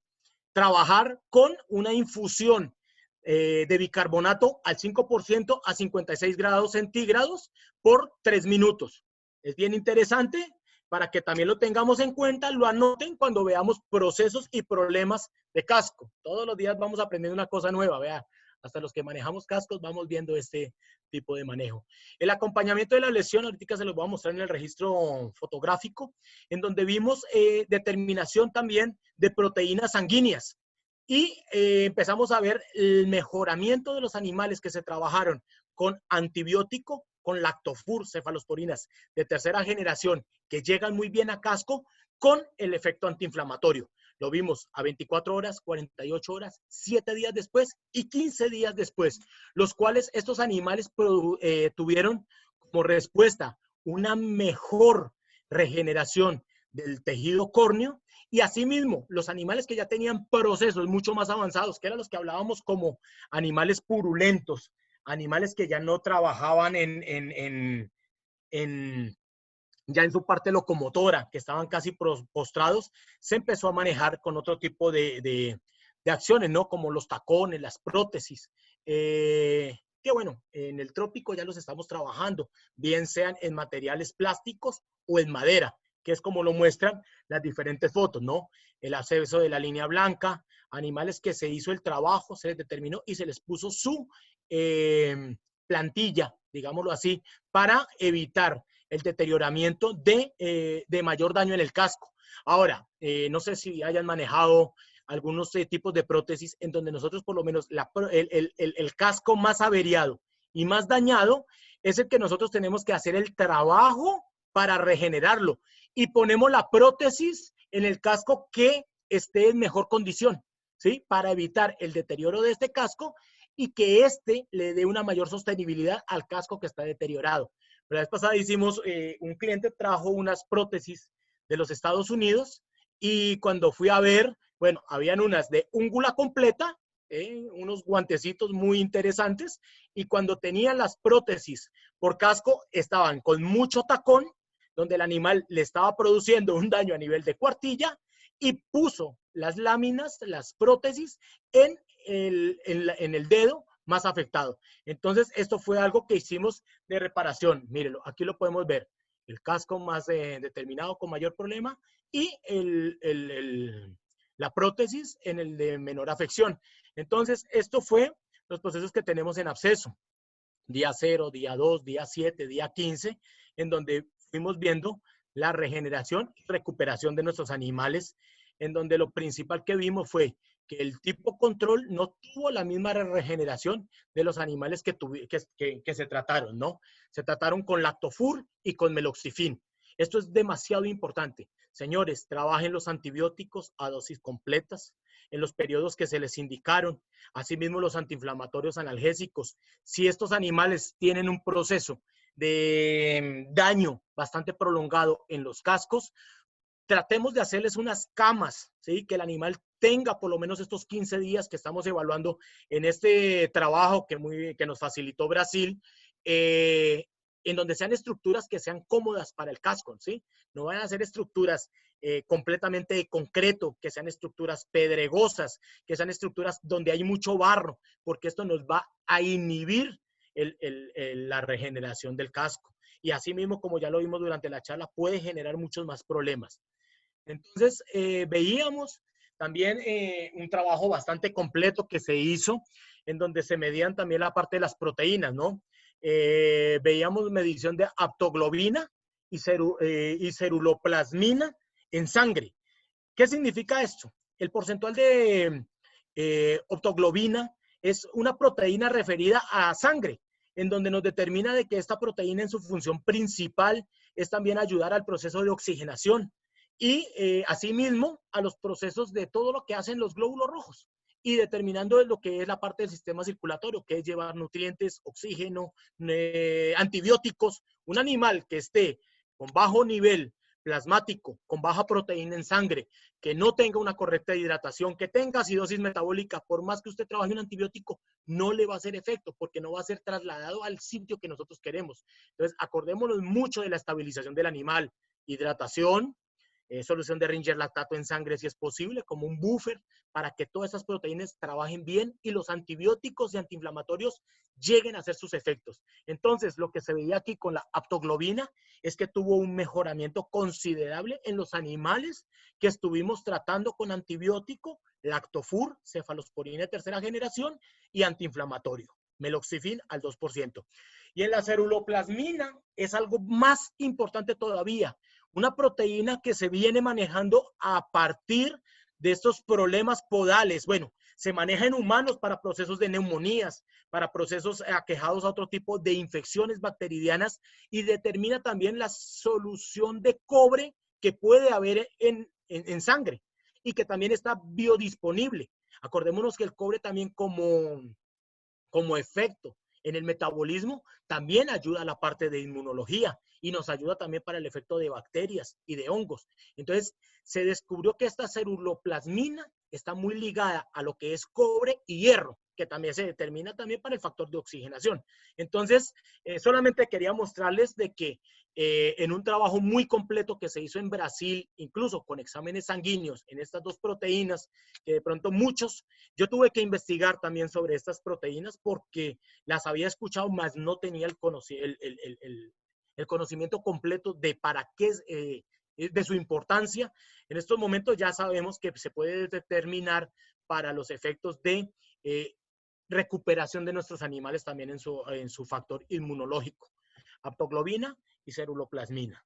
trabajar con una infusión de bicarbonato al 5% a 56 grados centígrados por 3 minutos. Es bien interesante para que también lo tengamos en cuenta, lo anoten cuando veamos procesos y problemas de casco. Todos los días vamos aprendiendo una cosa nueva, vea. Hasta los que manejamos cascos vamos viendo este tipo de manejo. El acompañamiento de la lesión, ahorita se los voy a mostrar en el registro fotográfico, en donde vimos determinación también de proteínas sanguíneas. Y empezamos a ver el mejoramiento de los animales que se trabajaron con antibiótico, con Lactofur, cefalosporinas de tercera generación, que llegan muy bien a casco, con el efecto antiinflamatorio. Lo vimos a 24 horas, 48 horas, 7 días después y 15 días después, los cuales estos animales tuvieron como respuesta una mejor regeneración del tejido córneo. Y asimismo, los animales que ya tenían procesos mucho más avanzados, que eran los que hablábamos como animales purulentos, animales que ya no trabajaban ya en su parte locomotora, que estaban casi postrados, se empezó a manejar con otro tipo de acciones, ¿no? Como los tacones, las prótesis, que bueno, en el trópico ya los estamos trabajando, bien sean en materiales plásticos o en madera, que es como lo muestran las diferentes fotos, ¿no? El acceso de la línea blanca, animales que se hizo el trabajo, se les determinó y se les puso su plantilla, digámoslo así, para evitar el deterioramiento de mayor daño en el casco. Ahora, no sé si hayan manejado algunos tipos de prótesis en donde nosotros por lo menos el casco más averiado y más dañado es el que nosotros tenemos que hacer el trabajo para regenerarlo y ponemos la prótesis en el casco que esté en mejor condición, ¿sí? Para evitar el deterioro de este casco y que éste le dé una mayor sostenibilidad al casco que está deteriorado. La vez pasada hicimos, un cliente trajo unas prótesis de los Estados Unidos y cuando fui a ver, bueno, habían unas de úngula completa, unos guantecitos muy interesantes, y cuando tenían las prótesis por casco estaban con mucho tacón, donde el animal le estaba produciendo un daño a nivel de cuartilla y puso las láminas, las prótesis en el dedo más afectado. Entonces, esto fue algo que hicimos de reparación. Mírenlo, aquí lo podemos ver. El casco más determinado con mayor problema y la prótesis en el de menor afección. Entonces, esto fue los procesos que tenemos en absceso. Día 0, día 2, día 7, día 15, en donde fuimos viendo la regeneración y recuperación de nuestros animales, en donde lo principal que vimos fue que el tipo control no tuvo la misma regeneración de los animales que se trataron, ¿no? Se trataron con Lactofur y con Meloxifin. Esto es demasiado importante. Señores, trabajen los antibióticos a dosis completas en los periodos que se les indicaron. Asimismo, los antiinflamatorios analgésicos. Si estos animales tienen un proceso de daño bastante prolongado en los cascos, tratemos de hacerles unas camas, ¿sí? Que el animal tenga por lo menos estos 15 días que estamos evaluando en este trabajo que nos facilitó Brasil, en donde sean estructuras que sean cómodas para el casco, ¿sí? No van a ser estructuras completamente de concreto, que sean estructuras pedregosas, que sean estructuras donde hay mucho barro, porque esto nos va a inhibir la regeneración del casco. Y asimismo, como ya lo vimos durante la charla, puede generar muchos más problemas. Entonces, veíamos también un trabajo bastante completo que se hizo, en donde se medían también la parte de las proteínas, ¿no? Veíamos medición de aptoglobina y ceruloplasmina en sangre. ¿Qué significa esto? El porcentual de aptoglobina es una proteína referida a sangre, en donde nos determina de que esta proteína en su función principal es también ayudar al proceso de oxigenación. y asimismo a los procesos de todo lo que hacen los glóbulos rojos y determinando lo que es la parte del sistema circulatorio, que es llevar nutrientes, oxígeno, antibióticos. Un animal que esté con bajo nivel plasmático, con baja proteína en sangre, que no tenga una correcta hidratación, que tenga acidosis metabólica, por más que usted trabaje un antibiótico, no le va a hacer efecto porque no va a ser trasladado al sitio que nosotros queremos. Entonces, acordémonos mucho de la estabilización del animal, hidratación, solución de Ringer lactato en sangre si es posible, como un buffer para que todas esas proteínas trabajen bien y los antibióticos y antiinflamatorios lleguen a hacer sus efectos. Entonces, lo que se veía aquí con la aptoglobina es que tuvo un mejoramiento considerable en los animales que estuvimos tratando con antibiótico, lactofur, cefalosporina de tercera generación y antiinflamatorio, meloxifin al 2%. Y en la ceruloplasmina es algo más importante todavía, una proteína que se viene manejando a partir de estos problemas podales. Bueno, se maneja en humanos para procesos de neumonías, para procesos aquejados a otro tipo de infecciones bacterianas y determina también la solución de cobre que puede haber en sangre y que también está biodisponible. Acordémonos que el cobre también como efecto en el metabolismo también ayuda a la parte de inmunología y nos ayuda también para el efecto de bacterias y de hongos. Entonces, se descubrió que esta ceruloplasmina está muy ligada a lo que es cobre y hierro, que también se determina también para el factor de oxigenación. Entonces, solamente quería mostrarles de que en un trabajo muy completo que se hizo en Brasil, incluso con exámenes sanguíneos en estas dos proteínas, que de pronto muchos, yo tuve que investigar también sobre estas proteínas porque las había escuchado, mas no tenía el conocimiento completo de para qué de su importancia. En estos momentos ya sabemos que se puede determinar para los efectos de recuperación de nuestros animales también en su factor inmunológico. Aptoglobina y ceruloplasmina.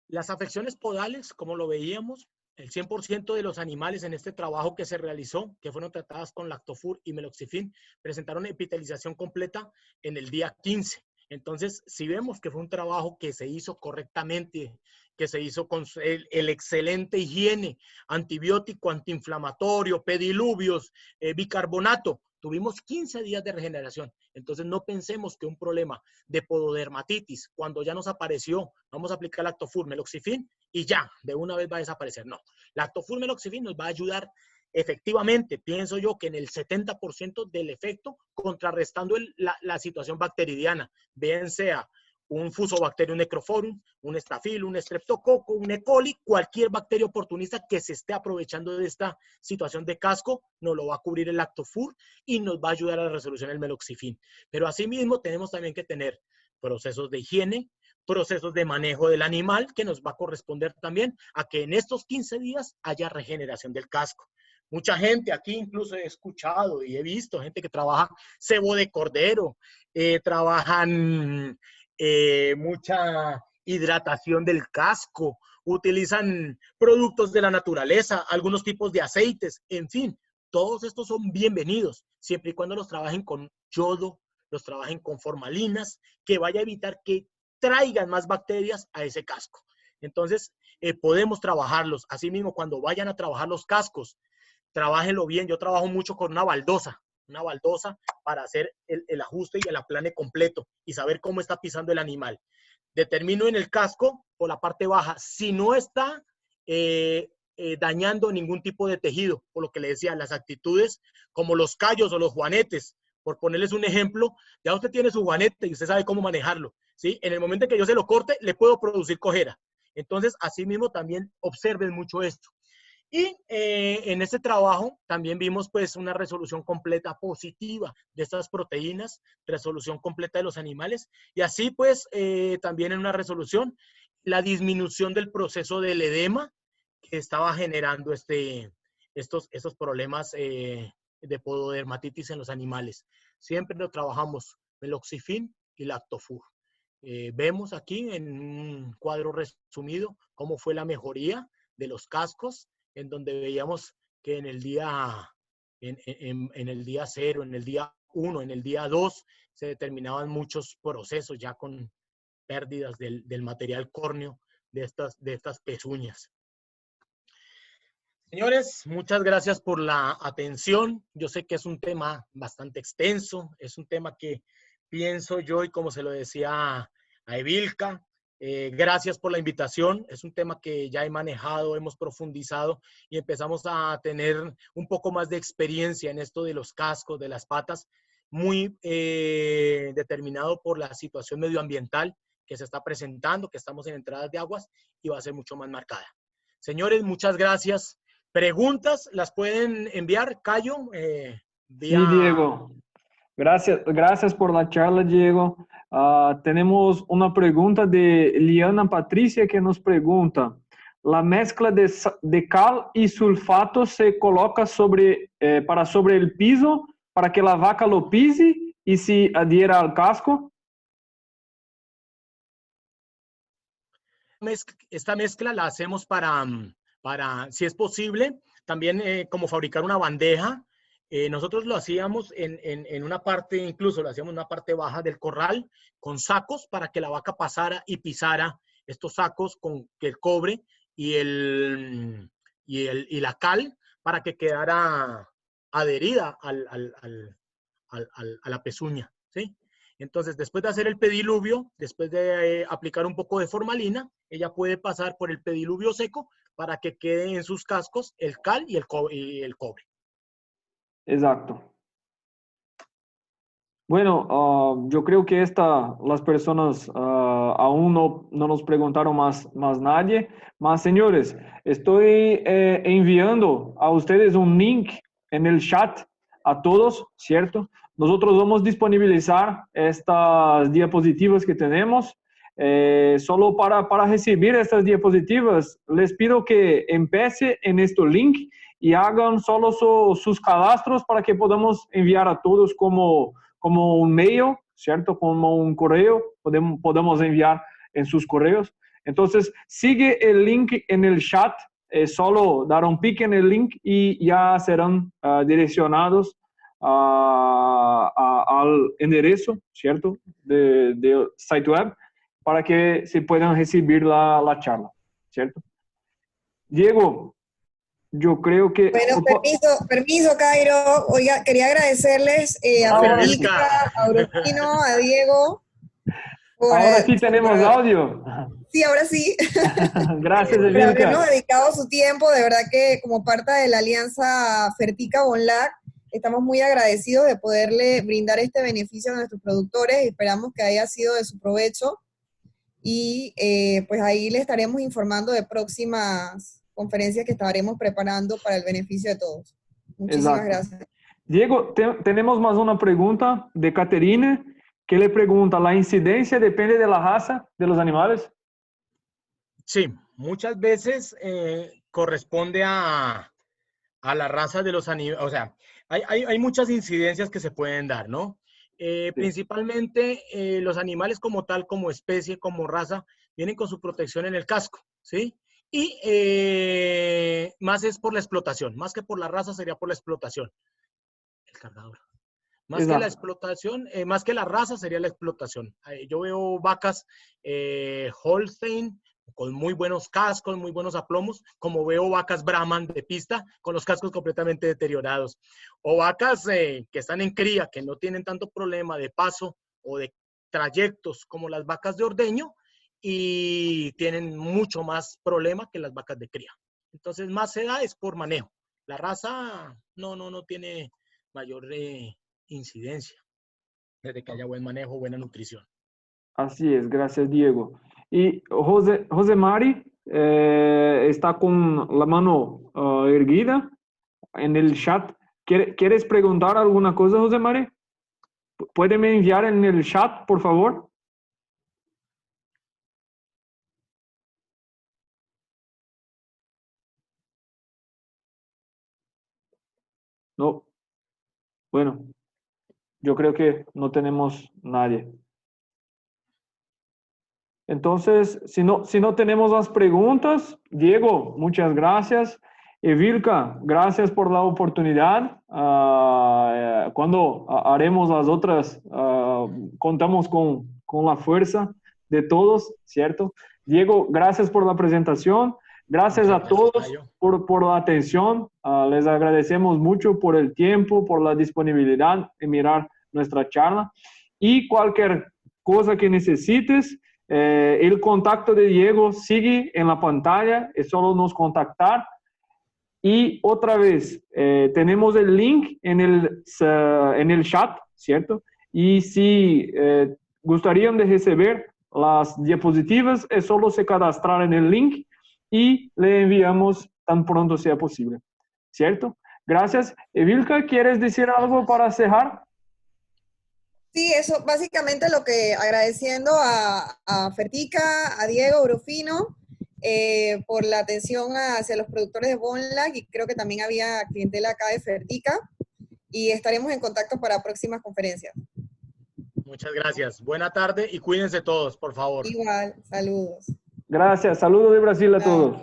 Las afecciones podales, como lo veíamos, el 100% de los animales en este trabajo que se realizó, que fueron tratadas con lactofur y meloxifin, presentaron epitelización completa en el día 15. Entonces, si vemos que fue un trabajo que se hizo correctamente, que se hizo con el excelente higiene, antibiótico, antiinflamatorio, pediluvios, bicarbonato, tuvimos 15 días de regeneración. Entonces, no pensemos que un problema de pododermatitis, cuando ya nos apareció, vamos a aplicar lactofur, meloxifin y ya, de una vez va a desaparecer. No, lactofur, meloxifin nos va a ayudar efectivamente, pienso yo que en el 70% del efecto, contrarrestando la situación bacteriana, bien sea un Fusobacterium necrophorum, un Staphylococcus, un Streptococo, un E. coli, cualquier bacteria oportunista que se esté aprovechando de esta situación de casco, nos lo va a cubrir el lactofur y nos va a ayudar a la resolución del meloxifin. Pero asimismo tenemos también que tener procesos de higiene, procesos de manejo del animal, que nos va a corresponder también a que en estos 15 días haya regeneración del casco. Mucha gente aquí incluso he escuchado y he visto gente que trabaja cebo de cordero, trabajan mucha hidratación del casco, utilizan productos de la naturaleza, algunos tipos de aceites, en fin, todos estos son bienvenidos, siempre y cuando los trabajen con yodo, los trabajen con formalinas, que vaya a evitar que traigan más bacterias a ese casco. Entonces, podemos trabajarlos. Asimismo, cuando vayan a trabajar los cascos, trabájenlo bien. Yo trabajo mucho con una baldosa para hacer el ajuste y el aplane completo y saber cómo está pisando el animal. Determino en el casco o la parte baja si no está dañando ningún tipo de tejido, por lo que le decía, las actitudes como los callos o los juanetes, por ponerles un ejemplo, ya usted tiene su juanete y usted sabe cómo manejarlo, ¿sí? En el momento en que yo se lo corte, le puedo producir cojera. Entonces, así mismo también observen mucho esto. Y en este trabajo también vimos pues una resolución completa positiva de estas proteínas, resolución completa de los animales y así pues también en una resolución la disminución del proceso del edema que estaba generando estos problemas de pododermatitis en los animales. Siempre lo trabajamos meloxifin y lactofur. Vemos aquí en un cuadro resumido cómo fue la mejoría de los cascos, en donde veíamos que en el día 0, en el día 1, en el día 2, se determinaban muchos procesos ya con pérdidas del material córneo de estas pezuñas. Señores, muchas gracias por la atención. Yo sé que es un tema bastante extenso, es un tema que pienso yo, y como se lo decía a Evilka, gracias por la invitación. Es un tema que ya he manejado, hemos profundizado y empezamos a tener un poco más de experiencia en esto de los cascos, de las patas, muy determinado por la situación medioambiental que se está presentando, que estamos en entradas de aguas y va a ser mucho más marcada. Señores, muchas gracias. Preguntas las pueden enviar, Cayo, Sí, vía... Diego. Gracias por la charla, Diego. Tenemos una pregunta de Liana Patricia que nos pregunta: ¿la mezcla de cal y sulfato se coloca para sobre el piso para que la vaca lo pise y se adhiera al casco? Esta mezcla la hacemos si es posible, también como fabricar una bandeja. Nosotros lo hacíamos en una parte, incluso lo hacíamos en una parte baja del corral, con sacos para que la vaca pasara y pisara estos sacos con el cobre y la cal para que quedara adherida a la pezuña, ¿sí? Entonces, después de hacer el pediluvio, después de aplicar un poco de formalina, ella puede pasar por el pediluvio seco para que quede en sus cascos el cal y el cobre. Exacto. Bueno, yo creo que las personas aún no nos preguntaron más nadie. Más, señores, estoy enviando a ustedes un link en el chat a todos, ¿cierto? Nosotros vamos a disponibilizar estas diapositivas que tenemos. Solo para recibir estas diapositivas, les pido que empiece en este link y hagan solo sus cadastros para que podamos enviar a todos como un mail, ¿cierto? Como un correo, podemos enviar en sus correos. Entonces, sigue el link en el chat, solo dar un clic en el link y ya serán direccionados al enderezo, ¿cierto? De site web para que se puedan recibir la charla, ¿cierto? Diego, yo creo que... Bueno, permiso, Cairo. Oiga, quería agradecerles a Ahora, Federica, a Orofino, a Diego. Ahora sí tenemos audio. Sí, ahora sí. Gracias, Por Evilka. habernos dedicado su tiempo. De verdad que como parte de la alianza Fertica-Bonlac, estamos muy agradecidos de poderle brindar este beneficio a nuestros productores. Esperamos que haya sido de su provecho. Y pues ahí le estaremos informando de próximas conferencias que estaremos preparando para el beneficio de todos. Muchísimas gracias. Diego, tenemos más una pregunta de Caterine, que le pregunta: ¿la incidencia depende de la raza de los animales? Sí, muchas veces corresponde a la raza de los animales. O sea, hay muchas incidencias que se pueden dar, ¿no? Sí. Principalmente los animales como tal, como especie, como raza, vienen con su protección en el casco, ¿sí? Y más es por la explotación, más que por la raza sería por la explotación. El cargador. Más que la explotación, más que la raza sería la explotación. Yo veo vacas Holstein con muy buenos cascos, muy buenos aplomos, como veo vacas Brahman de pista con los cascos completamente deteriorados. O vacas que están en cría, que no tienen tanto problema de paso o de trayectos como las vacas de ordeño y tienen mucho más problema que las vacas de cría. Entonces, más se da es por manejo. La raza no tiene mayor incidencia desde que haya buen manejo, buena nutrición. Así es, gracias, Diego. Y José Mari está con la mano erguida en el chat. ¿Quieres preguntar alguna cosa, José Mari? ¿Puede enviar en el chat, por favor? No. Bueno, yo creo que no tenemos nadie. Entonces, si no tenemos más preguntas, Diego, muchas gracias. Evilka, gracias por la oportunidad. Cuando haremos las otras, contamos con la fuerza de todos, ¿cierto? Diego, gracias por la presentación. Gracias a todos por la atención. Les agradecemos mucho por el tiempo, por la disponibilidad en mirar nuestra charla. Y cualquier cosa que necesites, el contacto de Diego sigue en la pantalla, es solo nos contactar. Y otra vez, tenemos el link en el chat, ¿cierto? Y si gustarían de recibir las diapositivas, es solo se cadastrar en el link y le enviamos tan pronto sea posible, ¿cierto? Gracias. Evilka, ¿quieres decir algo para cerrar? Sí, eso básicamente lo que agradeciendo a Fertica, a Diego Brufino, por la atención hacia los productores de Bonlag, y creo que también había clientela acá de Fertica, y estaremos en contacto para próximas conferencias. Muchas gracias. Buena tarde y cuídense todos, por favor. Igual, saludos. Gracias. Saludos de Brasil a todos.